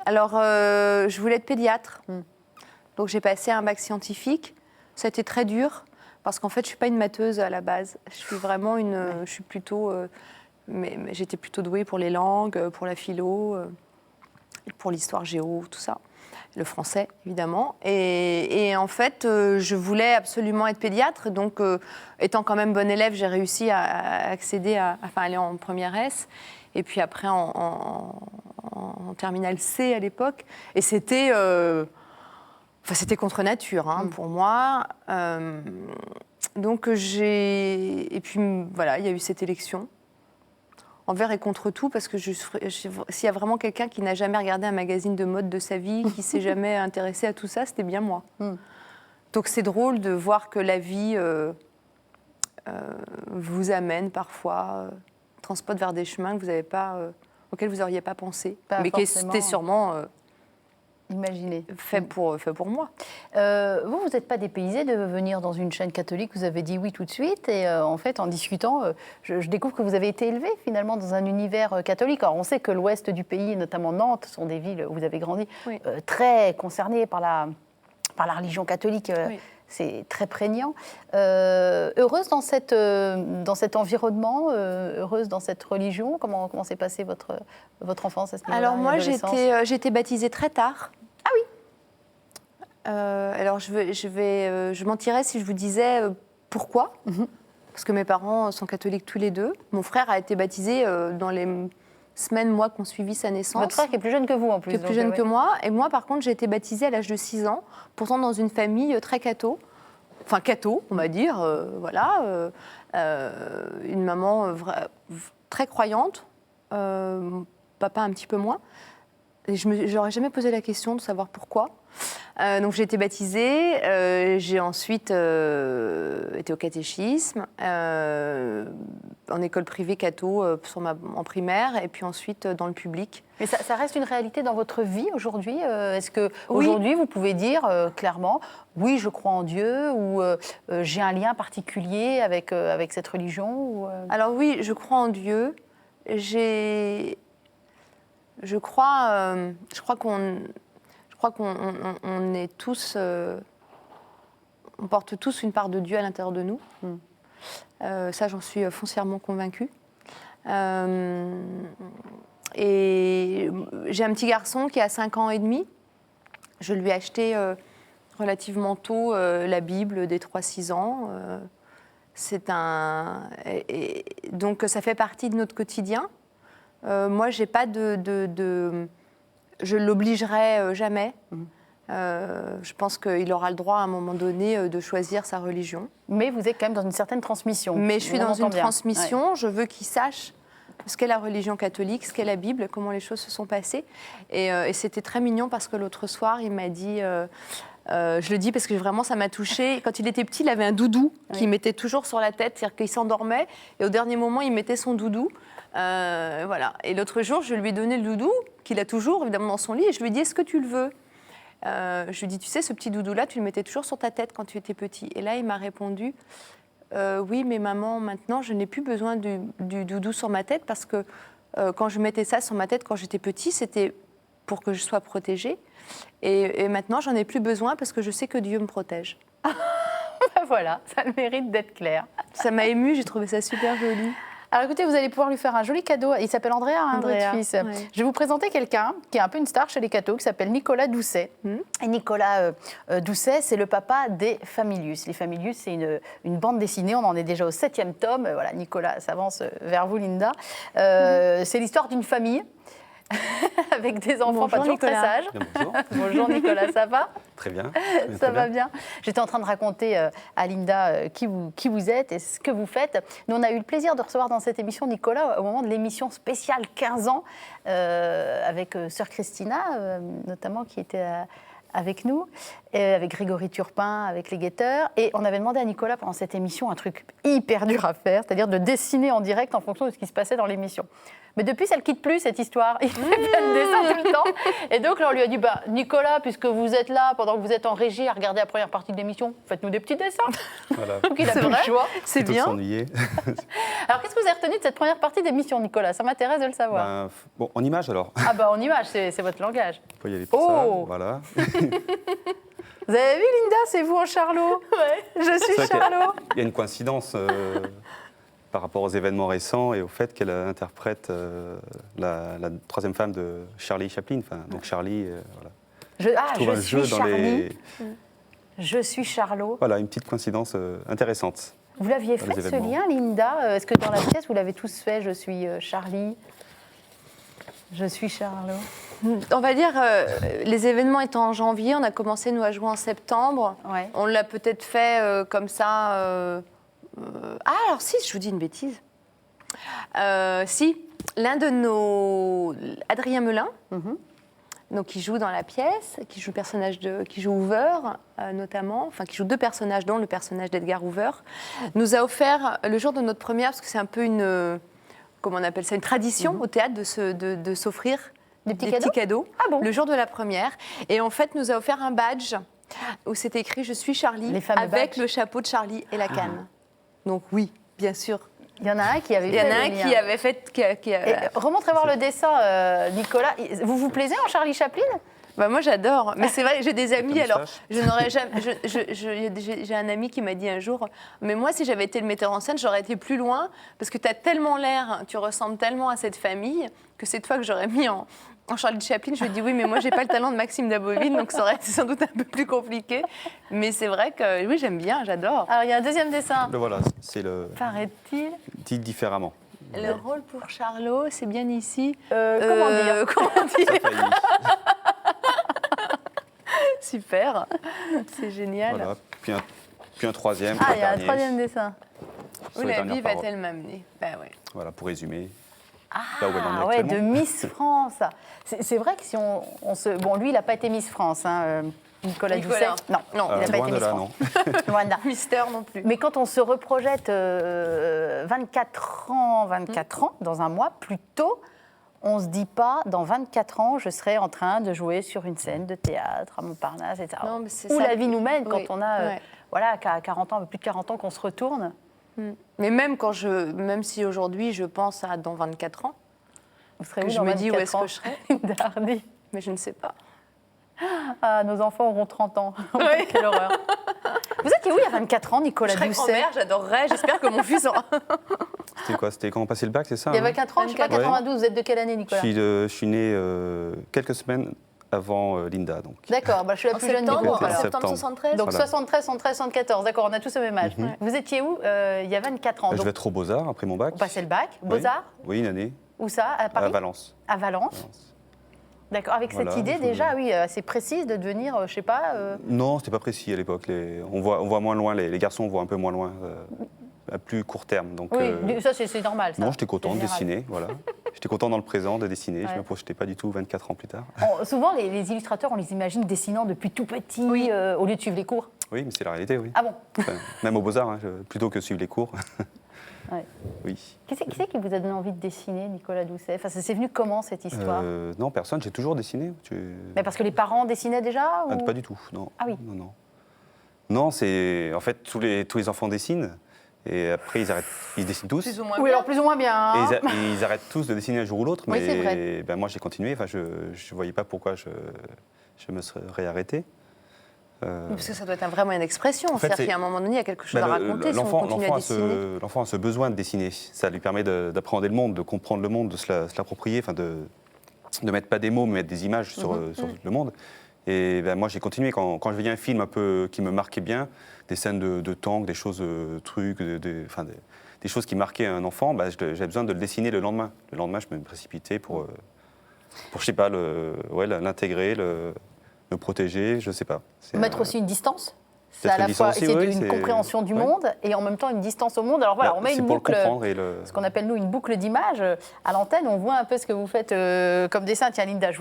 Speaker 2: Alors, je voulais être pédiatre. Donc j'ai passé un bac scientifique. Ça a été très dur parce qu'en fait, je ne suis pas une matheuse à la base. Je suis vraiment je suis plutôt... mais j'étais plutôt douée pour les langues, pour la philo... pour l'histoire géo, tout ça, le français évidemment. Et en fait, je voulais absolument être pédiatre, donc étant quand même bonne élève, j'ai réussi à accéder aller en première S, et puis après en terminale C à l'époque. Et c'était contre nature pour moi. Donc et puis voilà, il y a eu cette élection. Envers et contre tout, parce que s'il y a vraiment quelqu'un qui n'a jamais regardé un magazine de mode de sa vie, qui ne s'est jamais intéressé à tout ça, c'était bien moi. Donc c'est drôle de voir que la vie vous amène parfois, transporte vers des chemins que vous n'avez pas, auxquels vous n'auriez pas pensé, mais qui étaient sûrement...
Speaker 1: Imaginez.
Speaker 2: Fait pour moi.
Speaker 1: Vous n'êtes pas dépaysé de venir dans une chaîne catholique, vous avez dit oui tout de suite, et en fait, en discutant, je découvre que vous avez été élevé finalement dans un univers catholique. Alors on sait que l'ouest du pays, notamment Nantes, sont des villes où vous avez grandi, très concernées par par la religion catholique.
Speaker 2: Oui.
Speaker 1: C'est très prégnant. Heureuse dans cet environnement, heureuse dans cette religion. Comment s'est passée votre enfance à ce niveau-là?
Speaker 2: Alors moi,
Speaker 1: et adolescence
Speaker 2: j'ai été baptisée très tard.
Speaker 1: Ah oui.
Speaker 2: Alors je mentirais si je vous disais pourquoi. Parce que mes parents sont catholiques tous les deux. Mon frère a été baptisé dans les semaines, mois qui ont suivi sa naissance.
Speaker 1: Votre frère qui est plus jeune que vous en plus.
Speaker 2: Qui est plus jeune que moi. Et moi, par contre, j'ai été baptisée à l'âge de 6 ans, pourtant dans une famille très catho. Enfin, catho, on va dire, voilà. Une maman très croyante, papa un petit peu moins. Et je n'aurais jamais posé la question de savoir pourquoi. Donc j'ai été baptisée, j'ai ensuite été au catéchisme, en école privée catho en primaire, et puis ensuite dans le public.
Speaker 1: Mais ça reste une réalité dans votre vie aujourd'hui? Est-ce que
Speaker 2: Oui.
Speaker 1: aujourd'hui vous pouvez dire clairement, oui, je crois en Dieu, ou j'ai un lien particulier avec cette religion ou,
Speaker 2: Alors oui, je crois en Dieu. Je crois qu'on est tous, on porte tous une part de Dieu à l'intérieur de nous. Ça, j'en suis foncièrement convaincue. Et j'ai un petit garçon qui a 5 ans et demi. Je lui ai acheté relativement tôt la Bible dès 3-6 ans. Donc ça fait partie de notre quotidien. Moi, j'ai pas je l'obligerai jamais. Je pense qu'il aura le droit à un moment donné de choisir sa religion.
Speaker 1: Mais vous êtes quand même dans une certaine transmission.
Speaker 2: Mais je suis
Speaker 1: On
Speaker 2: dans une
Speaker 1: entend bien.
Speaker 2: transmission.
Speaker 1: Ouais.
Speaker 2: Je veux qu'il sache ce qu'est la religion catholique, ce qu'est la Bible, comment les choses se sont passées. Et c'était très mignon parce que l'autre soir, il m'a dit... je le dis parce que vraiment ça m'a touchée. Quand il était petit, il avait un doudou qu'il mettait toujours sur la tête, c'est-à-dire qu'il s'endormait et au dernier moment, il mettait son doudou. Voilà. Et l'autre jour, je lui ai donné le doudou, qu'il a toujours évidemment dans son lit, et je lui ai dit, est-ce que tu le veux? Je lui ai dit, tu sais, ce petit doudou-là, tu le mettais toujours sur ta tête quand tu étais petit. Et là, il m'a répondu, oui, mais maman, maintenant, je n'ai plus besoin du doudou sur ma tête parce que quand je mettais ça sur ma tête quand j'étais petit, c'était pour que je sois protégée. Et maintenant, j'en ai plus besoin parce que je sais que Dieu me protège.
Speaker 1: Voilà, ça a le mérite d'être clair.
Speaker 2: Ça m'a émue, j'ai trouvé ça super joli.
Speaker 1: Alors écoutez, vous allez pouvoir lui faire un joli cadeau. Il s'appelle Andrea,
Speaker 2: Andrea,
Speaker 1: votre fils.
Speaker 2: ouais.
Speaker 1: Je vais vous présenter quelqu'un qui est un peu une star chez les cathos, qui s'appelle Nicolas Doucet. Et Nicolas Doucet, c'est le papa des Familius. Les Familius, c'est une bande dessinée. On en est déjà au 7e tome. Voilà, Nicolas s'avance vers vous, Linda. C'est l'histoire d'une famille avec des enfants
Speaker 2: Bonjour,
Speaker 1: pas toujours
Speaker 2: Nicolas.
Speaker 1: très sages.
Speaker 6: Bien, bonjour.
Speaker 1: Bonjour Nicolas, ça va?
Speaker 6: Très bien.
Speaker 1: Ça va bien. J'étais en train de raconter à Linda qui vous êtes et ce que vous faites. Nous, on a eu le plaisir de recevoir dans cette émission Nicolas au moment de l'émission spéciale 15 ans avec sœur Christina, notamment, qui était avec nous, avec Grégory Turpin, avec les Guetteurs. Et on avait demandé à Nicolas pendant cette émission un truc hyper dur à faire, c'est-à-dire de dessiner en direct en fonction de ce qui se passait dans l'émission. Mais depuis, ça ne le quitte plus, cette histoire. Il fait plein de dessins tout le temps. Et donc, là, on lui a dit, Nicolas, puisque vous êtes là, pendant que vous êtes en régie à regarder la première partie de l'émission, faites-nous des petits dessins.
Speaker 6: Voilà.
Speaker 1: Donc, il a plus le choix.
Speaker 2: C'est
Speaker 6: Plutôt que
Speaker 2: bien.
Speaker 6: s'ennuyer.
Speaker 1: Alors, qu'est-ce que vous avez retenu de cette première partie d'émission, Nicolas? Ça m'intéresse de le savoir.
Speaker 6: Bon, en image alors.
Speaker 1: Ah en image, c'est votre langage.
Speaker 6: Il faut y aller pour
Speaker 1: Oh.
Speaker 6: ça. Voilà.
Speaker 1: Vous avez vu, Linda, c'est vous en Charlot? Ouais. Je suis
Speaker 6: C'est vrai qu'il y a-
Speaker 1: Charlot.
Speaker 6: Il y a une coïncidence par rapport aux événements récents et au fait qu'elle interprète la troisième femme de Charlie Chaplin. Enfin, donc Charlie, voilà. Je trouve un
Speaker 1: je
Speaker 6: jeu
Speaker 1: suis
Speaker 6: dans
Speaker 1: Charlie.
Speaker 6: les...
Speaker 1: Je suis Charlot.
Speaker 6: Voilà, une petite coïncidence intéressante.
Speaker 1: Vous l'aviez
Speaker 6: Dans
Speaker 1: fait
Speaker 6: les
Speaker 1: ce
Speaker 6: événements.
Speaker 1: lien, Linda? Est-ce que dans la pièce, vous l'avez tous fait? Je suis Charlie. Je suis Charlot.
Speaker 2: On va dire, les événements étant en janvier, on a commencé nous à jouer en septembre.
Speaker 1: Ouais.
Speaker 2: On l'a peut-être fait comme ça. Ah, alors si, je vous dis une bêtise. Si, l'un de nos... Adrien Melin, donc, qui joue dans la pièce, qui joue le personnage qui joue Hoover, notamment, enfin qui joue 2 personnages, dont le personnage d'Edgar Hoover, nous a offert le jour de notre première, parce que c'est un peu une... comment on appelle ça, une tradition au théâtre de s'offrir
Speaker 1: Des petits
Speaker 2: cadeaux
Speaker 1: Ah bon?
Speaker 2: le jour de la première. Et en fait, nous a offert un badge où c'était écrit « Je suis Charlie
Speaker 1: Les » fameux
Speaker 2: avec
Speaker 1: badges.
Speaker 2: le chapeau de Charlie et la canne. Donc oui, bien sûr.
Speaker 1: Il y en a un qui avait
Speaker 2: Il y en
Speaker 1: fait
Speaker 2: a un
Speaker 1: le lien.
Speaker 2: qui avait fait...
Speaker 1: Et remontrez voir le dessin, Nicolas. Vous vous plaisez en Charlie Chaplin?
Speaker 2: Bah moi j'adore, mais c'est vrai, j'ai des amis,
Speaker 6: ta
Speaker 2: alors
Speaker 6: moustache.
Speaker 2: je n'aurais jamais. J'ai un ami qui m'a dit un jour, mais moi si j'avais été le metteur en scène, j'aurais été plus loin, parce que tu as tellement l'air, tu ressembles tellement à cette famille, que c'est toi que j'aurais mis en Charlie Chaplin. Je lui ai dit oui, mais moi j'ai pas le talent de Maxime Daboville, donc ça aurait été sans doute un peu plus compliqué. Mais c'est vrai que oui, j'aime bien, j'adore.
Speaker 1: Alors, il y a un deuxième dessin,
Speaker 6: Le voilà, c'est le
Speaker 1: paraît-il.
Speaker 6: dit différemment.
Speaker 2: Le rôle pour Charlot, c'est bien ici.
Speaker 1: Comment dire
Speaker 2: Comment dire
Speaker 6: Ça faillit.
Speaker 2: Super, c'est génial.
Speaker 6: Voilà. Puis un troisième.
Speaker 1: Ah,
Speaker 6: puis
Speaker 1: il y a un
Speaker 6: dernier,
Speaker 1: troisième dessin.
Speaker 6: sur
Speaker 2: Où
Speaker 6: les
Speaker 2: la
Speaker 6: dernières
Speaker 2: vie
Speaker 6: paroles.
Speaker 2: va-t-elle m'amener? Bah ouais.
Speaker 6: Voilà, pour résumer.
Speaker 1: Ah,
Speaker 6: Là où elle en est
Speaker 1: ouais, de
Speaker 6: actuellement.
Speaker 1: Miss France. C'est vrai que si on se... Bon, lui, il n'a pas été Miss France, hein, Nicolas Doucet. Non, non, il n'a pas
Speaker 6: Loin
Speaker 1: été
Speaker 6: de
Speaker 1: Miss
Speaker 6: là,
Speaker 1: France.
Speaker 6: non.
Speaker 1: Loin de là.
Speaker 2: Mystère non plus.
Speaker 1: Mais quand on se reprojette 24 ans, dans un mois, plus tôt, on ne se dit pas, dans 24 ans, je serai en train de jouer sur une scène de théâtre à Montparnasse, etc.
Speaker 2: Non, mais c'est
Speaker 1: Où
Speaker 2: ça
Speaker 1: la vie nous mène quand
Speaker 2: oui,
Speaker 1: on a,
Speaker 2: ouais.
Speaker 1: voilà, qu'à 40 ans, un peu plus de 40 ans, qu'on se retourne.
Speaker 2: Mais même si aujourd'hui je pense à dans 24 ans,
Speaker 1: Vous serez
Speaker 2: que
Speaker 1: où
Speaker 2: je
Speaker 1: dans
Speaker 2: me dis où
Speaker 1: 24
Speaker 2: est-ce
Speaker 1: ans
Speaker 2: que je serai,
Speaker 1: Linda Hardy.
Speaker 2: mais je ne sais pas.
Speaker 1: Ah, nos enfants auront 30 ans. Quelle horreur. Vous étiez où il y a 24 ans, Nicolas
Speaker 2: Je serais
Speaker 1: Doucet?
Speaker 2: grand-mère, j'adorerais, j'espère que mon fils aura.
Speaker 6: C'était quoi? C'était quand on passait le bac, c'est ça?
Speaker 1: Il y a
Speaker 6: hein
Speaker 1: 24 ans, je ne sais pas, 92, vous êtes de quelle année, Nicolas?
Speaker 6: Je suis né quelques semaines avant Linda, donc.
Speaker 1: D'accord, bah, je suis la
Speaker 2: En
Speaker 1: plus jeune du
Speaker 2: septembre,
Speaker 1: groupe.
Speaker 6: en
Speaker 1: alors.
Speaker 2: septembre
Speaker 6: septembre.
Speaker 2: 73.
Speaker 1: Donc
Speaker 6: Voilà.
Speaker 1: 73, 73, 74, d'accord, on a tous le même âge. Vous étiez où il y a 24 ans?
Speaker 6: Je
Speaker 1: Donc,
Speaker 6: vais être au Beaux-Arts après mon bac.
Speaker 1: vous passez le bac,
Speaker 6: Oui.
Speaker 1: Beaux-Arts,
Speaker 6: Oui, une année.
Speaker 1: où ça? À Paris?
Speaker 6: À Valence.
Speaker 1: À Valence.
Speaker 6: Valence.
Speaker 1: D'accord, avec
Speaker 6: Voilà,
Speaker 1: cette idée
Speaker 6: je-
Speaker 1: déjà, oui, assez précise de devenir, je sais pas.
Speaker 6: Non, c'était pas précis à l'époque. On voit moins loin, les garçons voient un peu moins loin, à plus court terme. Donc,
Speaker 1: Oui, ça c'est normal. Ça.
Speaker 6: non, j'étais content
Speaker 1: C'est
Speaker 6: de
Speaker 1: général.
Speaker 6: dessiner, voilà. J'étais content dans le présent de dessiner. Je
Speaker 1: Ouais.
Speaker 6: ne me projetais pas du tout 24 ans plus tard.
Speaker 1: Souvent, les illustrateurs, on les imagine dessinant depuis tout petit, au lieu de suivre les cours.
Speaker 6: Oui, mais c'est la réalité, oui.
Speaker 1: Ah bon?
Speaker 6: Enfin, même au Beaux-Arts, hein, plutôt que suivre les cours.
Speaker 1: Ouais.
Speaker 6: Oui.
Speaker 1: Qui c'est qui vous a donné envie de dessiner, Nicolas Doucet? Enfin, ça s'est venu comment cette histoire?
Speaker 6: Non, personne, j'ai toujours dessiné.
Speaker 1: Mais parce que les parents dessinaient déjà
Speaker 6: Ah,
Speaker 1: ou...
Speaker 6: pas du tout, non.
Speaker 1: Ah oui.
Speaker 6: Non, non. Non, c'est... En fait, tous les enfants dessinent, et après, ils dessinent tous.
Speaker 2: Plus ou moins
Speaker 1: Oui,
Speaker 2: bien.
Speaker 1: alors plus ou moins bien.
Speaker 6: Et
Speaker 1: hein.
Speaker 6: ils arrêtent tous de dessiner un jour ou l'autre,
Speaker 1: Oui, c'est
Speaker 6: mais
Speaker 1: vrai.
Speaker 6: ben, moi j'ai continué, enfin, je ne voyais pas pourquoi je me serais arrêté.
Speaker 2: Parce que ça doit être un vrai moyen d'expression.
Speaker 6: En fait,
Speaker 2: C'est-à-dire
Speaker 6: c'est-
Speaker 2: qu'à un moment donné, il y a quelque chose
Speaker 6: Ben,
Speaker 2: à raconter si on continue à dessiner.
Speaker 6: l'enfant a ce besoin de dessiner. Ça lui permet d'appréhender le monde, de comprendre le monde, de se l'approprier, enfin de mettre pas des mots, mais mettre des images sur le monde. Et ben, moi j'ai continué quand je voyais un film un peu qui me marquait bien, des scènes de tank, des choses, trucs, enfin, des choses qui marquaient un enfant, ben, j'avais besoin de le dessiner le lendemain. Le lendemain, je me précipitais pour je sais pas, l'intégrer, le protéger, je sais pas. C'est,
Speaker 1: Mettre aussi une distance. C'est
Speaker 6: peut-être
Speaker 1: à la
Speaker 6: une
Speaker 1: fois
Speaker 6: distance aussi,
Speaker 1: essayer
Speaker 6: oui,
Speaker 1: une
Speaker 6: c'est-
Speaker 1: compréhension du
Speaker 6: ouais.
Speaker 1: monde et en même temps une distance au monde. Alors voilà,
Speaker 6: bah,
Speaker 1: on met
Speaker 6: c'est
Speaker 1: une
Speaker 6: pour
Speaker 1: boucle,
Speaker 6: le comprendre et
Speaker 1: ce qu'on appelle nous une boucle d'images. À l'antenne, on voit un peu ce que vous faites comme dessin. Tiens, Linda, je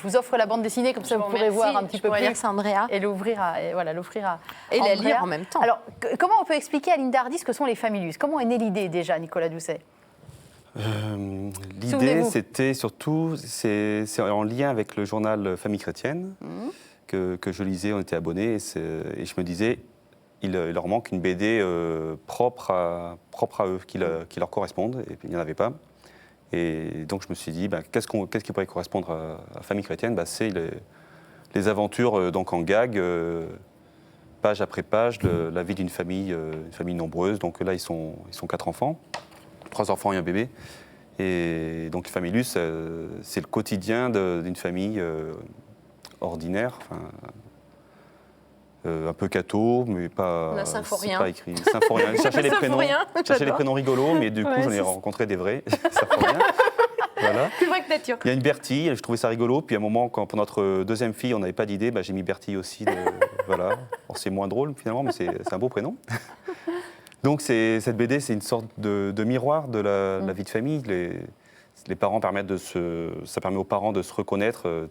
Speaker 1: vous offre la bande dessinée, comme ça vous pourrez voir un petit peu plus.
Speaker 2: Merci Andrea.
Speaker 1: Et l'ouvrir à
Speaker 2: Et la
Speaker 1: Andrea.
Speaker 2: lire en même temps.
Speaker 1: Alors, comment on peut expliquer à Linda Hardy ce que sont les Familus? Comment est née l'idée déjà, Nicolas Doucet?
Speaker 6: L'idée,
Speaker 1: Souvenez-vous.
Speaker 6: c'était surtout, c'est en lien avec le journal Famille chrétienne que je lisais, on était abonnés, et je me disais, il leur manque une BD propre à eux, qui leur corresponde, et puis il n'y en avait pas. Et donc je me suis dit, qu'est-ce qui pourrait correspondre à Famille chrétienne? C'est les aventures donc en gag, page après page, de la vie d'une famille nombreuse. Donc là, ils sont 4 enfants. 3 enfants et un bébé. Et donc, Familus, c'est le quotidien d'une famille ordinaire, un peu catho, mais pas.
Speaker 2: On a Symphorien.
Speaker 6: C'est pas écrit. Symphorien. Je cherchais les prénoms.
Speaker 2: Symphorien,
Speaker 6: Je cherchais les
Speaker 2: j'adore.
Speaker 6: prénoms rigolos, mais du coup,
Speaker 2: Ouais,
Speaker 6: j'en ai
Speaker 2: c'est-
Speaker 6: rencontré des vrais. Symphorien. Voilà.
Speaker 2: Plus vrai que nature.
Speaker 6: Il y a une Bertie, je trouvais ça rigolo. Puis à un moment, quand pour notre deuxième fille, on n'avait pas d'idée, j'ai mis Bertie aussi. Voilà. Bon, c'est moins drôle finalement, mais c'est un beau prénom. Donc cette BD, c'est une sorte de miroir de la vie de famille. Les parents ça permet aux parents de se reconnaître.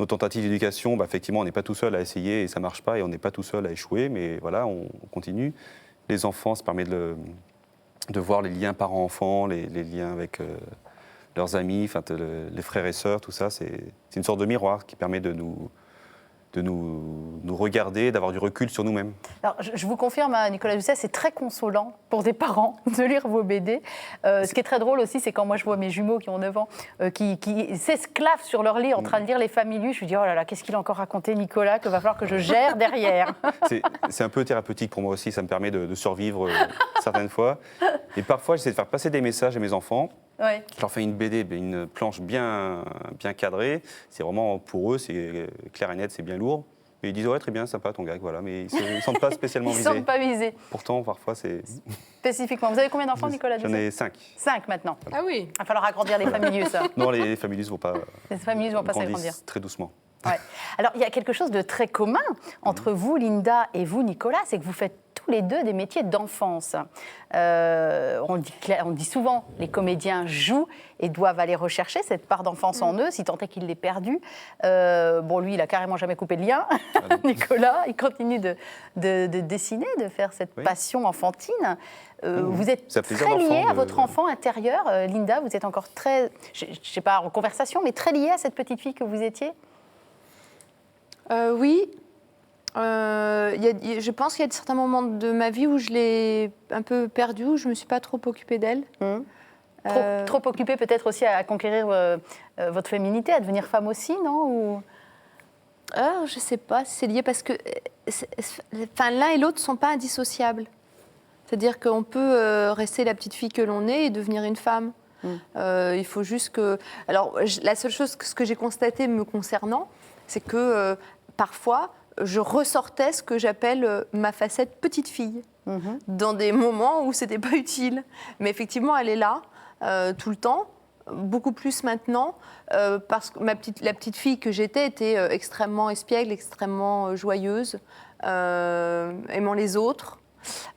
Speaker 6: Nos tentatives d'éducation, effectivement, on n'est pas tout seul à essayer et ça marche pas, et on n'est pas tout seul à échouer, mais voilà, on continue. Les enfants, ça permet de voir les liens parents-enfants, les liens avec leurs amis, les frères et sœurs, tout ça. C'est une sorte de miroir qui permet de nous de nous regarder, d'avoir du recul sur nous-mêmes.
Speaker 1: Alors, je vous confirme, hein, Nicolas Doucet, c'est très consolant pour des parents de lire vos BD. Ce qui est très drôle aussi, c'est quand moi je vois mes jumeaux qui ont 9 ans, qui s'esclavent sur leur lit en train de lire les Familus, je me dis, oh là là, qu'est-ce qu'il a encore raconté, Nicolas, qu'il va falloir que je gère derrière.
Speaker 6: C'est un peu thérapeutique pour moi aussi, ça me permet de survivre certaines fois. Et parfois, j'essaie de faire passer des messages à mes enfants.
Speaker 1: Ouais.
Speaker 6: Je leur fais une BD, une planche bien cadrée. C'est vraiment pour eux, c'est clair et net, c'est bien lourd. Et ils disent ouais, très bien, sympa ton gag, voilà. Mais ils ne se sentent pas spécialement
Speaker 1: Ils ne
Speaker 6: visés.
Speaker 1: sont pas visés.
Speaker 6: Pourtant, parfois, c'est.
Speaker 1: Spécifiquement. Vous avez combien d'enfants, Nicolas
Speaker 6: J'en ai 5.
Speaker 1: 5 maintenant.
Speaker 2: Ah oui.
Speaker 1: Il va falloir agrandir les Familus.
Speaker 6: Non, les Familus ne vont pas.
Speaker 1: Les Familus ne vont pas s'agrandir.
Speaker 6: Grandissent très doucement.
Speaker 1: Ouais. Alors, il y a quelque chose de très commun entre vous, Linda, et vous, Nicolas, c'est que vous faites tous les deux des métiers d'enfance. On dit souvent, les comédiens jouent et doivent aller rechercher cette part d'enfance en eux, si tant est qu'il l'ait perdue. Bon, lui, il a carrément jamais coupé le lien. Nicolas, il continue de dessiner, de faire cette passion enfantine. Vous êtes très lié à votre enfant intérieur. Linda, vous êtes encore très, je ne sais pas en conversation, mais très liée à cette petite fille que vous étiez.
Speaker 2: Oui. Je pense qu'il y a certains moments de ma vie où je l'ai un peu perdue, où je ne me suis pas trop occupée d'elle.
Speaker 1: Trop occupée peut-être aussi à conquérir votre féminité, à devenir femme aussi, non?
Speaker 2: Je ne sais pas si c'est lié parce que l'un et l'autre ne sont pas indissociables. C'est-à-dire qu'on peut rester la petite fille que l'on est et devenir une femme. Il faut juste que... Alors, la seule chose que j'ai constatée me concernant, c'est que parfois, je ressortais ce que j'appelle ma facette petite fille, dans des moments où ce n'était pas utile. Mais effectivement, elle est là, tout le temps, beaucoup plus maintenant, parce que la petite fille que j'étais était extrêmement espiègle, extrêmement joyeuse, aimant les autres.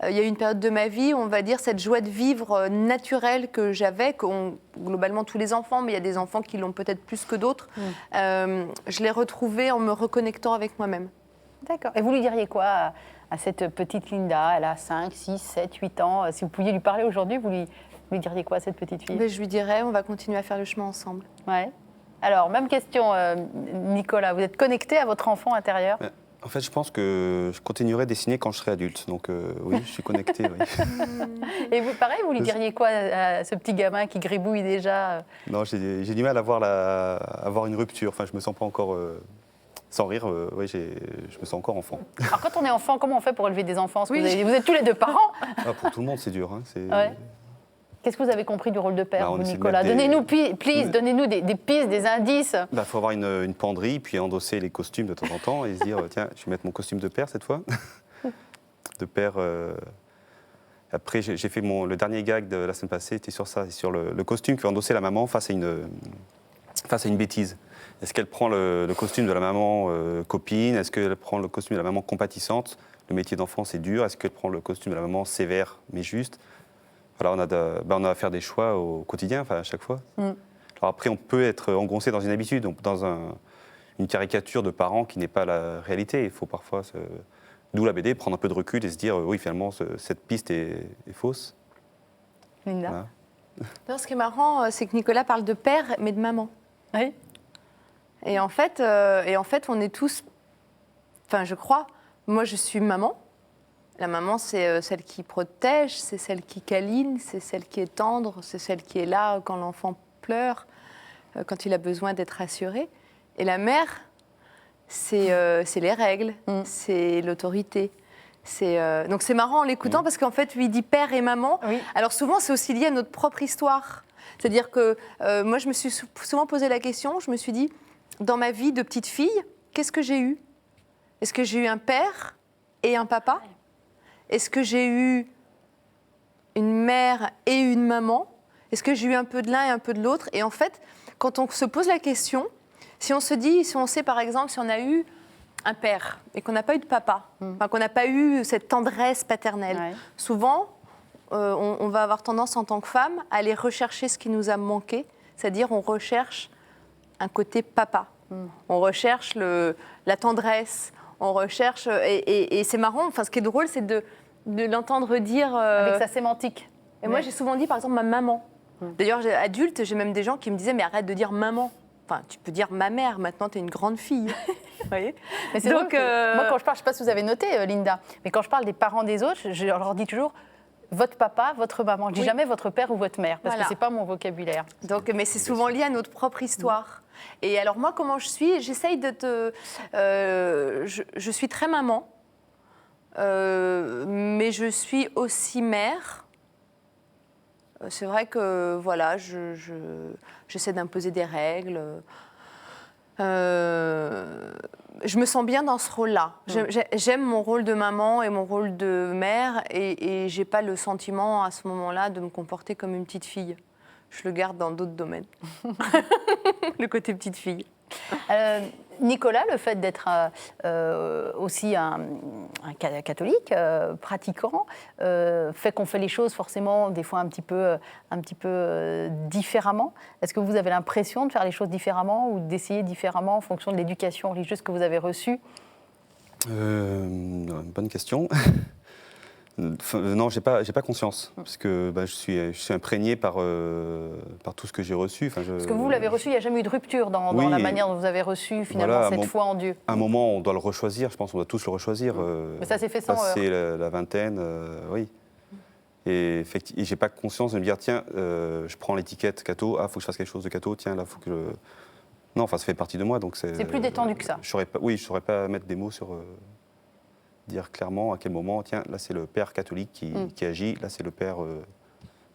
Speaker 2: Il y a eu une période de ma vie, on va dire, cette joie de vivre naturelle que j'avais, globalement tous les enfants, mais il y a des enfants qui l'ont peut-être plus que d'autres. Je l'ai retrouvée en me reconnectant avec moi-même.
Speaker 1: D'accord. Et vous lui diriez quoi à cette petite Linda? Elle a 5, 6, 7, 8 ans. Si vous pouviez lui parler aujourd'hui, vous lui diriez quoi à cette petite fille?
Speaker 2: Mais je lui dirais, on va continuer à faire le chemin ensemble.
Speaker 1: Ouais. Alors, même question, Nicolas. Vous êtes connecté à votre enfant intérieur?
Speaker 6: En fait, je pense que je continuerai à dessiner quand je serai adulte. Donc oui, je suis connecté. Oui.
Speaker 1: Et vous, pareil, vous lui diriez quoi à ce petit gamin qui gribouille déjà?
Speaker 6: Non, j'ai du mal à avoir une rupture. Enfin, je me sens pas encore... Sans rire, oui, je me sens encore enfant.
Speaker 1: Alors, quand on est enfant, comment on fait pour élever des enfants? Parce que vous êtes tous les deux parents.
Speaker 6: Pour tout le monde, c'est dur. Hein,
Speaker 1: ouais. Qu'est-ce que vous avez compris du rôle de père, vous, Nicolas?
Speaker 6: des...
Speaker 1: Donnez-nous, please, donnez-nous des pistes, des indices.
Speaker 6: Il faut avoir une penderie, puis endosser les costumes de temps en temps et se dire, tiens, je vais mettre mon costume de père cette fois. De père... Après, j'ai fait le dernier gag de la semaine passée, c'était sur ça, sur le costume que va endosser la maman face à une bêtise. Est-ce qu'elle prend le costume de la maman copine? Est-ce qu'elle prend le costume de la maman compatissante? Le métier d'enfant, c'est dur. Est-ce qu'elle prend le costume de la maman sévère, mais juste? Voilà, on a à faire des choix au quotidien, à chaque fois. Alors après, on peut être engoncé dans une habitude, dans une caricature de parents qui n'est pas la réalité. Il faut parfois, d'où la BD, prendre un peu de recul et se dire, oui, finalement, cette piste est fausse.
Speaker 1: Linda.
Speaker 6: Voilà.
Speaker 2: Non, ce qui est marrant, c'est que Nicolas parle de père, mais de maman.
Speaker 1: Oui.
Speaker 2: Et en fait, on est tous... Enfin, je crois, moi, je suis maman. La maman, c'est celle qui protège, c'est celle qui câline, c'est celle qui est tendre, c'est celle qui est là quand l'enfant pleure, quand il a besoin d'être rassuré. Et la mère, c'est les règles, c'est l'autorité. Donc c'est marrant en l'écoutant parce qu'en fait, lui dit père et maman. Oui. Alors souvent, c'est aussi lié à notre propre histoire. C'est-à-dire que moi, je me suis souvent posé la question, je me suis dit, dans ma vie de petite fille, qu'est-ce que j'ai eu? Est-ce que j'ai eu un père et un papa? Est-ce que j'ai eu une mère et une maman? Est-ce que j'ai eu un peu de l'un et un peu de l'autre? Et en fait, quand on se pose la question, si on sait par exemple, si on a eu un père et qu'on n'a pas eu de papa, qu'on n'a pas eu cette tendresse paternelle, souvent, on va avoir tendance en tant que femme à aller rechercher ce qui nous a manqué, c'est-à-dire on recherche un côté papa. On recherche la tendresse, on recherche... Et c'est marrant, ce qui est drôle, c'est de l'entendre dire...
Speaker 1: Avec sa sémantique.
Speaker 2: Et moi, j'ai souvent dit, par exemple, ma maman. D'ailleurs, adulte, j'ai même des gens qui me disaient, mais arrête de dire maman. Enfin, tu peux dire ma mère, maintenant tu es une grande fille. Vous voyez.
Speaker 1: Mais c'est
Speaker 2: Donc,
Speaker 1: drôle que moi, quand je parle, je ne sais pas si vous avez noté, Linda, mais quand je parle des parents des autres, je leur dis toujours votre papa, votre maman. Je dis
Speaker 2: Oui.
Speaker 1: jamais votre père ou votre mère, parce
Speaker 2: Voilà.
Speaker 1: que ce n'est pas mon vocabulaire.
Speaker 2: Donc, mais c'est souvent lié à notre propre histoire. Et alors moi, comment je suis? J'essaye de te... je suis très maman, mais je suis aussi mère. C'est vrai que voilà, j'essaie d'imposer des règles. Je me sens bien dans ce rôle-là. J'aime mon rôle de maman et mon rôle de mère, et j'ai pas le sentiment à ce moment-là de me comporter comme une petite fille. Je le garde dans d'autres domaines. Le côté petite fille.
Speaker 1: Nicolas, le fait d'être aussi un catholique pratiquant fait qu'on fait les choses forcément des fois un petit peu différemment. Est-ce que vous avez l'impression de faire les choses différemment ou d'essayer différemment en fonction de l'éducation religieuse que vous avez reçue?
Speaker 6: Bonne question. Non, j'ai pas conscience, parce que je suis imprégné par tout ce que j'ai reçu. Parce
Speaker 1: que vous l'avez reçu, il n'y a jamais eu de rupture dans
Speaker 6: Oui,
Speaker 1: la manière dont vous avez reçu finalement
Speaker 6: voilà,
Speaker 1: cette foi en Dieu.
Speaker 6: À un moment, on doit le rechoisir, je pense qu'on doit tous le rechoisir.
Speaker 1: Mais ça s'est fait sans heurts.
Speaker 6: Passer la vingtaine, oui. Et j'ai pas conscience de me dire, tiens, je prends l'étiquette catho, il faut que je fasse quelque chose de catho, tiens, là, il faut que je... Non, enfin, ça fait partie de moi, donc c'est...
Speaker 1: C'est plus détendu que ça.
Speaker 6: Je ne saurais pas mettre des mots sur... dire clairement à quel moment, tiens, là c'est le père catholique qui agit, là c'est le père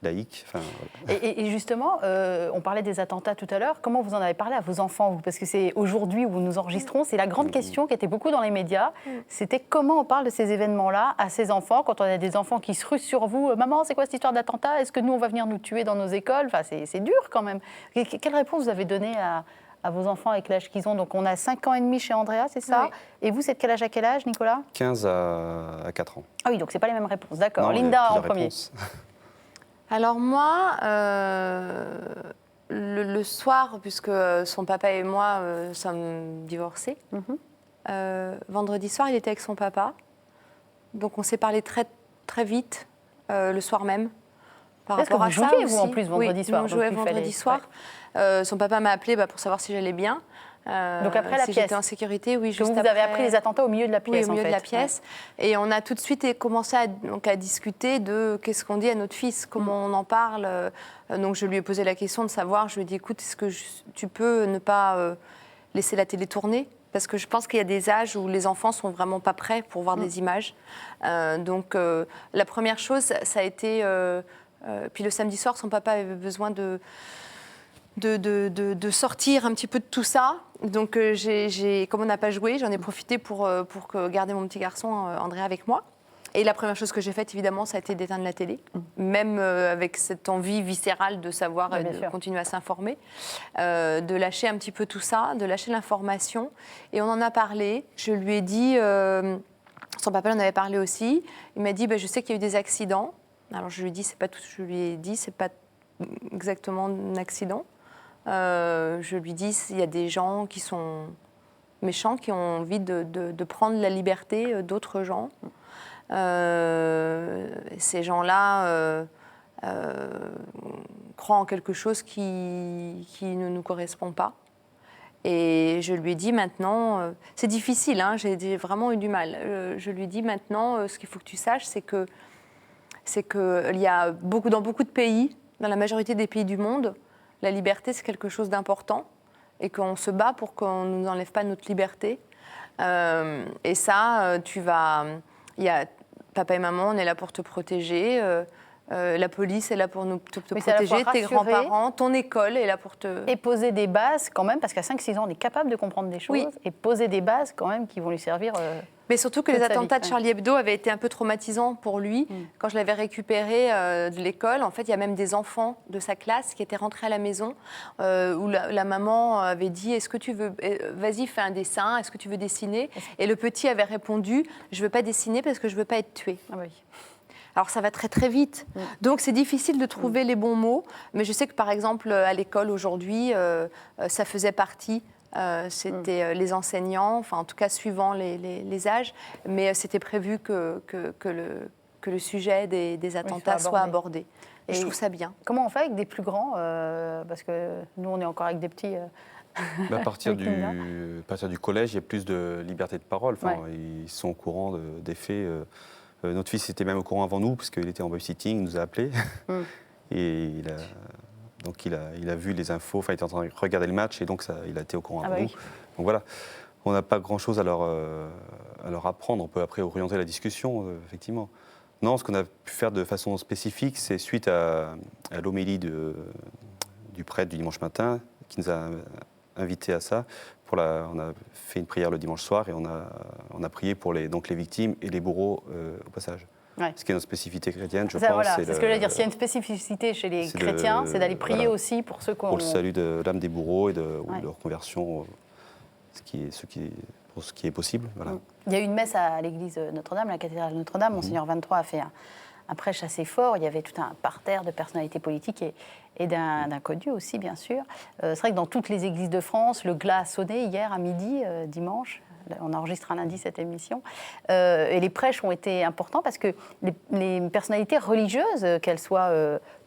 Speaker 6: laïque. Enfin, voilà.
Speaker 1: Et justement, on parlait des attentats tout à l'heure, comment vous en avez parlé à vos enfants, vous? Parce que c'est aujourd'hui où nous enregistrons, c'est la grande question qui était beaucoup dans les médias, c'était comment on parle de ces événements-là à ses enfants, quand on a des enfants qui se russent sur vous, maman, c'est quoi cette histoire d'attentat? Est-ce que nous, on va venir nous tuer dans nos écoles? Enfin, c'est dur quand même. Quelle réponse vous avez donnée à vos enfants avec l'âge qu'ils ont? Donc on a 5 ans et demi chez Andrea, c'est ça?
Speaker 2: Oui.
Speaker 1: Et vous, c'est de quel âge à quel âge, Nicolas?
Speaker 6: 15 à 4 ans.
Speaker 1: Ah oui, donc c'est pas les mêmes réponses, d'accord.
Speaker 6: Non, il y a
Speaker 1: Linda en
Speaker 6: plusieurs
Speaker 1: premier.
Speaker 6: réponses.
Speaker 2: Alors moi, le soir, puisque son papa et moi sommes divorcés, vendredi soir, il était avec son papa. Donc on s'est parlé très, très vite, le soir même. Par
Speaker 1: Parce que
Speaker 2: rapport
Speaker 1: vous
Speaker 2: à ça
Speaker 1: jouiez, vous,
Speaker 2: aussi.
Speaker 1: en plus, vendredi soir,
Speaker 2: Oui, on
Speaker 1: donc
Speaker 2: jouait
Speaker 1: il
Speaker 2: vendredi
Speaker 1: fallait-
Speaker 2: soir. Son papa m'a appelé pour savoir si j'allais bien.
Speaker 1: Donc après la
Speaker 2: si
Speaker 1: pièce.
Speaker 2: j'étais en sécurité, oui,
Speaker 1: Que
Speaker 2: juste
Speaker 1: vous
Speaker 2: après.
Speaker 1: avez appris les attentats au milieu de la pièce,
Speaker 2: Oui, au milieu
Speaker 1: en fait.
Speaker 2: de la pièce. Et on a tout de suite commencé à discuter de qu'est-ce qu'on dit à notre fils, comment on en parle. Donc je lui ai posé la question de savoir, je lui ai dit, écoute, est-ce que tu peux ne pas laisser la télé tourner? Parce que je pense qu'il y a des âges où les enfants sont vraiment pas prêts pour voir des images. Donc la première chose, ça a été... puis le samedi soir, son papa avait besoin de sortir un petit peu de tout ça. Donc, comme on n'a pas joué, j'en ai profité pour garder mon petit garçon, André, avec moi. Et la première chose que j'ai faite, évidemment, ça a été d'éteindre la télé, même avec cette envie viscérale de savoir
Speaker 1: Oui,
Speaker 2: et
Speaker 1: bien
Speaker 2: de
Speaker 1: sûr.
Speaker 2: continuer à s'informer, de lâcher un petit peu tout ça, de lâcher l'information. Et on en a parlé. Je lui ai dit, son papa en avait parlé aussi. Il m'a dit, je sais qu'il y a eu des accidents. Alors je lui ai dit, c'est pas tout. Je lui ai dit, c'est pas exactement un accident. Je lui dis, il y a des gens qui sont méchants, qui ont envie de prendre la liberté d'autres gens. Ces gens-là croient en quelque chose qui ne nous correspond pas. Et je lui ai dit maintenant, c'est difficile, hein, j'ai vraiment eu du mal. Je lui ai dit maintenant, ce qu'il faut que tu saches, c'est que il y a dans beaucoup de pays, dans la majorité des pays du monde, la liberté, c'est quelque chose d'important et qu'on se bat pour qu'on ne nous enlève pas notre liberté. Et ça, papa et maman, on est là pour te protéger. La police est là pour te
Speaker 1: Mais c'est à la fois
Speaker 2: protéger, tes
Speaker 1: rassurer
Speaker 2: grands-parents, ton école est là pour te...
Speaker 1: Et poser des bases quand même, parce qu'à 5-6 ans, on est capable de comprendre des choses,
Speaker 2: Oui.
Speaker 1: et poser des bases quand même qui vont lui servir.
Speaker 2: Mais surtout que
Speaker 1: toute
Speaker 2: les
Speaker 1: sa vie,
Speaker 2: attentats de
Speaker 1: ouais.
Speaker 2: Charlie Hebdo avaient été un peu traumatisants pour lui. Quand je l'avais récupéré de l'école, en fait, il y a même des enfants de sa classe qui étaient rentrés à la maison où la maman avait dit, est-ce que tu veux, vas-y, fais un dessin, est-ce que tu veux dessiner? Et le petit avait répondu, je ne veux pas dessiner parce que je ne veux pas être tué.
Speaker 1: Ah oui.
Speaker 2: Alors ça va très très vite. Donc c'est difficile de trouver les bons mots. Mais je sais que par exemple à l'école aujourd'hui, ça faisait partie. C'était les enseignants, enfin en tout cas suivant les âges, mais c'était prévu que le sujet des attentats soit abordé. Et je trouve ça bien.
Speaker 1: Comment on fait avec des plus grands parce que nous, on est encore avec des petits
Speaker 6: À partir
Speaker 1: Avec Linda.
Speaker 6: à partir du collège, il y a plus de liberté de parole. Enfin, ils sont au courant des faits. Notre fils était même au courant avant nous, parce qu'il était en babysitting, il nous a appelés. Et il a vu les infos, enfin, il était en train de regarder le match, et donc il a été au courant avant nous.
Speaker 1: Oui.
Speaker 6: Donc voilà, on n'a pas grand-chose à leur apprendre. On peut après orienter la discussion, effectivement. Non, ce qu'on a pu faire de façon spécifique, c'est suite à l'homélie du prêtre du dimanche matin, qui nous a invités à ça. On a fait une prière le dimanche soir et on a prié pour les victimes et les bourreaux au passage.
Speaker 1: Ouais.
Speaker 6: Ce qui est notre spécificité chrétienne, je
Speaker 1: Ça,
Speaker 6: pense.
Speaker 1: voilà, c'est ce que j'allais dire. S'il y a une spécificité chez les chrétiens, c'est d'aller prier aussi pour ceux qui ont...
Speaker 6: Pour le salut de l'âme des bourreaux et de
Speaker 1: Ouais.
Speaker 6: leur conversion, pour ce qui est possible. Voilà.
Speaker 1: Il y a eu une messe à l'église Notre-Dame, la cathédrale Notre-Dame. Monseigneur 23 a fait un prêche assez fort. Il y avait tout un parterre de personnalités politiques et d'inconnus aussi, bien sûr. C'est vrai que dans toutes les églises de France, le glas a sonné hier à midi, dimanche. On enregistre un lundi cette émission. Et les prêches ont été importants parce que les personnalités religieuses, qu'elles soient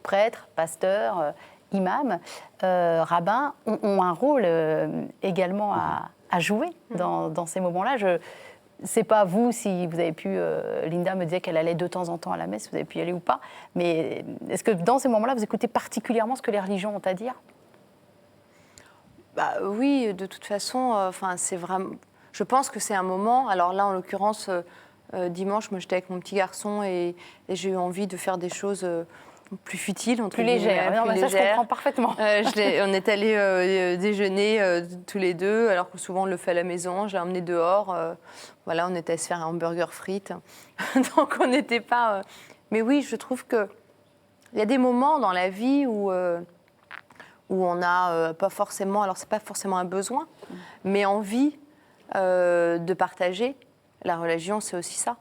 Speaker 1: prêtres, pasteurs, imams, rabbins, ont un rôle également à jouer dans ces moments-là. Je ne sais pas vous si vous avez pu... Linda me disait qu'elle allait de temps en temps à la messe, vous avez pu y aller ou pas. Mais est-ce que dans ces moments-là, vous écoutez particulièrement ce que les religions ont à dire ?
Speaker 2: Oui, de toute façon, c'est vraiment... Je pense que c'est un moment... Alors là, en l'occurrence, dimanche, moi, j'étais avec mon petit garçon et j'ai eu envie de faire des choses... plus futile,
Speaker 1: plus légère. Non, mais ça, je comprends parfaitement.
Speaker 2: On est allés déjeuner tous les deux, alors que souvent on le fait à la maison. Je l'ai emmené dehors. Voilà, on était à se faire un hamburger frites. Donc on n'était pas. Mais oui, je trouve que il y a des moments dans la vie où on n'a pas forcément. Alors c'est pas forcément un besoin, mais envie de partager. La religion, c'est aussi ça.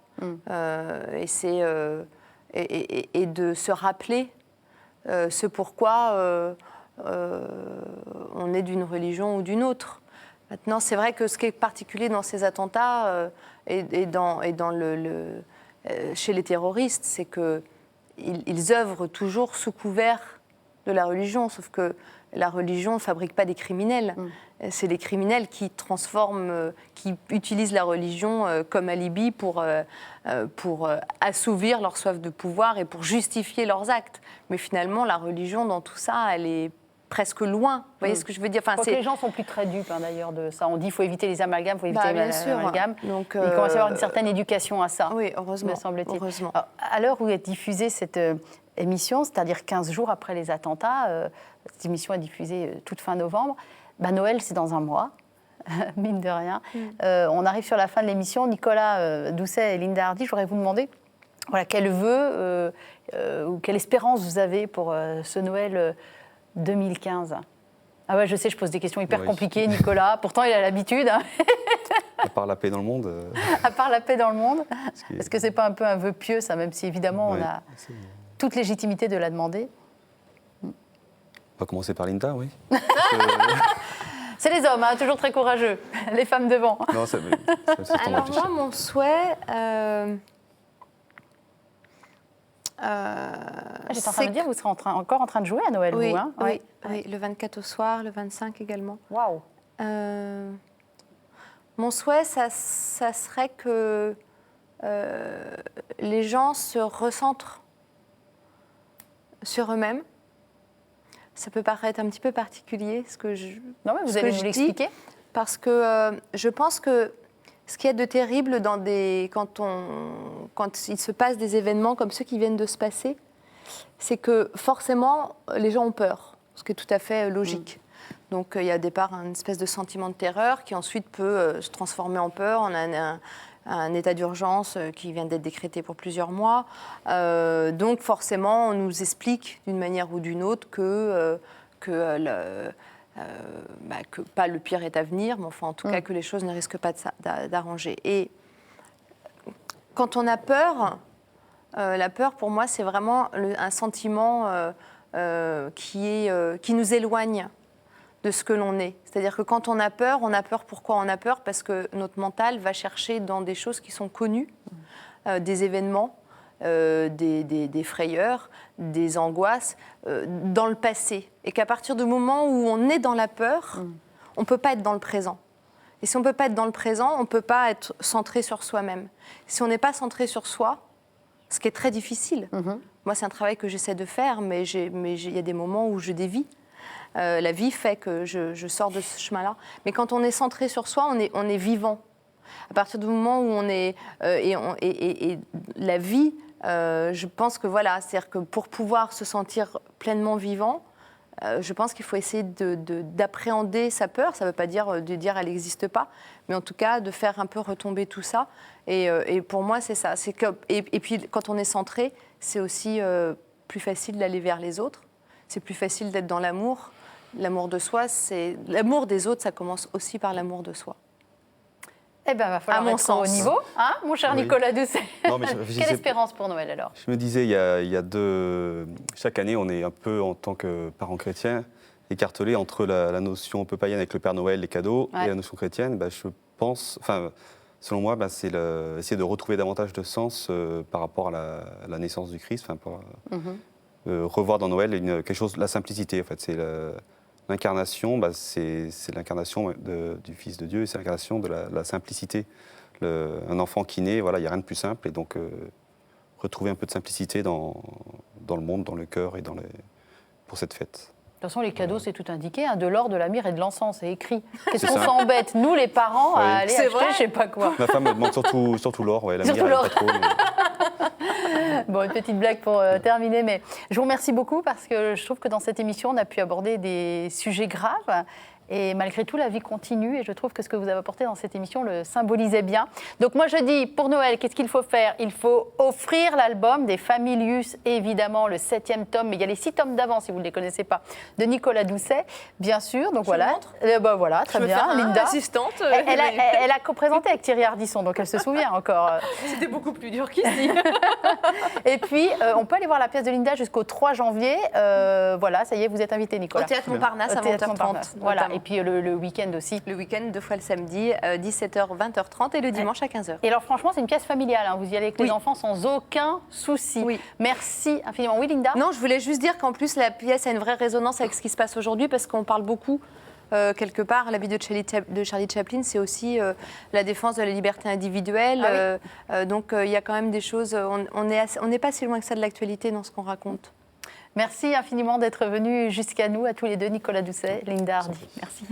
Speaker 2: Et c'est et de se rappeler ce pourquoi on est d'une religion ou d'une autre. Maintenant, c'est vrai que ce qui est particulier dans ces attentats chez les terroristes, c'est qu'ils œuvrent toujours sous couvert de la religion, sauf que la religion ne fabrique pas des criminels. C'est les criminels qui qui utilisent la religion comme alibi pour assouvir leur soif de pouvoir et pour justifier leurs actes. Mais finalement, la religion, dans tout ça, elle est presque loin. Vous voyez ce que je veux dire?
Speaker 1: Je crois que les gens sont plus très dupes, d'ailleurs, de ça. On dit qu'il faut éviter les amalgames, il faut éviter les amalgames.
Speaker 2: Donc,
Speaker 1: il commence à y avoir une certaine éducation à ça,
Speaker 2: oui, heureusement,
Speaker 1: me semble-t-il.
Speaker 2: Heureusement.
Speaker 1: Alors, à l'heure où est diffusée cette émission, c'est-à-dire 15 jours après les attentats, cette émission est diffusée toute fin novembre, Noël, c'est dans un mois, mine de rien. On arrive sur la fin de l'émission. Nicolas Doucet et Linda Hardy, je voudrais vous demander quel vœu ou quelle espérance vous avez pour ce Noël 2015. Ah ouais, je sais, je pose des questions hyper compliquées, Nicolas. Pourtant, il a l'habitude.
Speaker 6: À part la paix dans le monde.
Speaker 1: À part la paix dans le monde. Est-ce que c'est pas un peu un vœu pieux, ça, même si évidemment on a toute légitimité de la demander?
Speaker 6: On va commencer par Linda, oui.
Speaker 1: C'est les hommes, toujours très courageux. Les femmes devant.
Speaker 6: Non, c'est
Speaker 2: alors moi, mon souhait...
Speaker 1: J'étais en train de dire, vous serez encore en train de jouer à Noël,
Speaker 2: oui,
Speaker 1: vous, hein?
Speaker 2: Oui, le 24 au soir, le 25 également.
Speaker 1: Waouh.
Speaker 2: Mon souhait, ça serait que les gens se recentrent sur eux-mêmes. Ça peut paraître un petit peu particulier, ce que je
Speaker 1: Non, mais vous allez nous l'expliquer.
Speaker 2: Parce que je pense que ce qu'il y a de terrible quand il se passe des événements comme ceux qui viennent de se passer, c'est que forcément, les gens ont peur, ce qui est tout à fait logique. Donc il y a au départ une espèce de sentiment de terreur qui ensuite peut se transformer en peur. On a un état d'urgence qui vient d'être décrété pour plusieurs mois. Donc forcément, on nous explique d'une manière ou d'une autre que pas le pire est à venir, mais enfin en tout cas que les choses ne risquent pas d'arranger. Et quand on a peur, la peur pour moi c'est vraiment un sentiment qui nous éloigne de ce que l'on est. C'est-à-dire que quand on a peur pourquoi on a peur? Parce que notre mental va chercher dans des choses qui sont connues, des événements, des frayeurs, des angoisses dans le passé. Et qu'à partir du moment où on est dans la peur, on ne peut pas être dans le présent. Et si on ne peut pas être dans le présent, on ne peut pas être centré sur soi-même. Si on n'est pas centré sur soi, ce qui est très difficile. Moi, c'est un travail que j'essaie de faire, mais il y a des moments où je dévie. La vie fait que je sors de ce chemin-là. Mais quand on est centré sur soi, on est vivant. À partir du moment où on est... et la vie, je pense que voilà, c'est-à-dire que pour pouvoir se sentir pleinement vivant, je pense qu'il faut essayer d'appréhender sa peur. Ça ne veut pas dire de dire elle n'existe pas, mais en tout cas de faire un peu retomber tout ça. Et pour moi, c'est ça. Et puis quand on est centré, c'est aussi plus facile d'aller vers les autres. C'est plus facile d'être dans l'amour. L'amour de soi, c'est l'amour des autres, ça commence aussi par l'amour de soi.
Speaker 1: Eh bien, il va falloir être au niveau, hein, mon cher Nicolas Doucet.
Speaker 6: Non, mais
Speaker 1: Quelle espérance pour Noël, alors?
Speaker 6: Je me disais, il y a chaque année, on est un peu, en tant que parents chrétiens, écartelés entre la notion un peu païenne avec le Père Noël, les cadeaux, et la notion chrétienne. Je pense, selon moi, c'est essayer de retrouver davantage de sens par rapport à la naissance du Christ, pour revoir dans Noël quelque chose, la simplicité, en fait. C'est l'incarnation, c'est l'incarnation du Fils de Dieu, et c'est l'incarnation de la simplicité. Un enfant qui naît, voilà, il n'y a rien de plus simple, et donc retrouver un peu de simplicité dans le monde, dans le cœur, et pour cette fête.
Speaker 1: De toute façon, les cadeaux, c'est tout indiqué, hein, de l'or, de la myrrhe et de l'encens, c'est écrit. Qu'est-ce qu'on s'embête, nous les parents, à aller acheter je sais pas quoi.
Speaker 6: Ma femme me demande surtout l'or, la myrrhe, pas trop.
Speaker 1: Bon, une petite blague pour terminer, mais je vous remercie beaucoup parce que je trouve que dans cette émission, on a pu aborder des sujets graves. Et malgré tout, la vie continue et je trouve que ce que vous avez apporté dans cette émission le symbolisait bien. Donc moi je dis, pour Noël, qu'est-ce qu'il faut faire? Il faut offrir l'album des Familius, évidemment le 7e tome, mais il y a les 6 tomes d'avant si vous ne les connaissez pas, de Nicolas Doucet, bien sûr. Donc voilà, voilà, très bien. Linda,
Speaker 2: assistante.
Speaker 1: Elle a co-présenté avec Thierry Ardisson, donc elle se souvient encore.
Speaker 2: C'était beaucoup plus dur qu'ici.
Speaker 1: Et puis, on peut aller voir la pièce de Linda jusqu'au 3 janvier. Voilà, ça y est, vous êtes invité, Nicolas.
Speaker 2: Au Théâtre Montparnasse à 20h30.
Speaker 1: Voilà. Et puis le week-end aussi.
Speaker 2: Le week-end, 2 fois le samedi, 17h, 20h30 et le dimanche à 15h.
Speaker 1: Et alors franchement, c'est une pièce familiale. Hein. Vous y allez avec les enfants sans aucun souci.
Speaker 2: Oui.
Speaker 1: Merci infiniment. Oui, Linda?
Speaker 2: Non, je voulais juste dire qu'en plus, la pièce a une vraie résonance avec ce qui se passe aujourd'hui parce qu'on parle beaucoup, quelque part, la vie de Charlie Chaplin, c'est aussi la défense de la liberté individuelle. Donc il y a quand même des choses, on n'est pas si loin que ça de l'actualité dans ce qu'on raconte.
Speaker 1: Merci infiniment d'être venu jusqu'à nous, à tous les deux, Nicolas Doucet, Linda Hardy. Merci.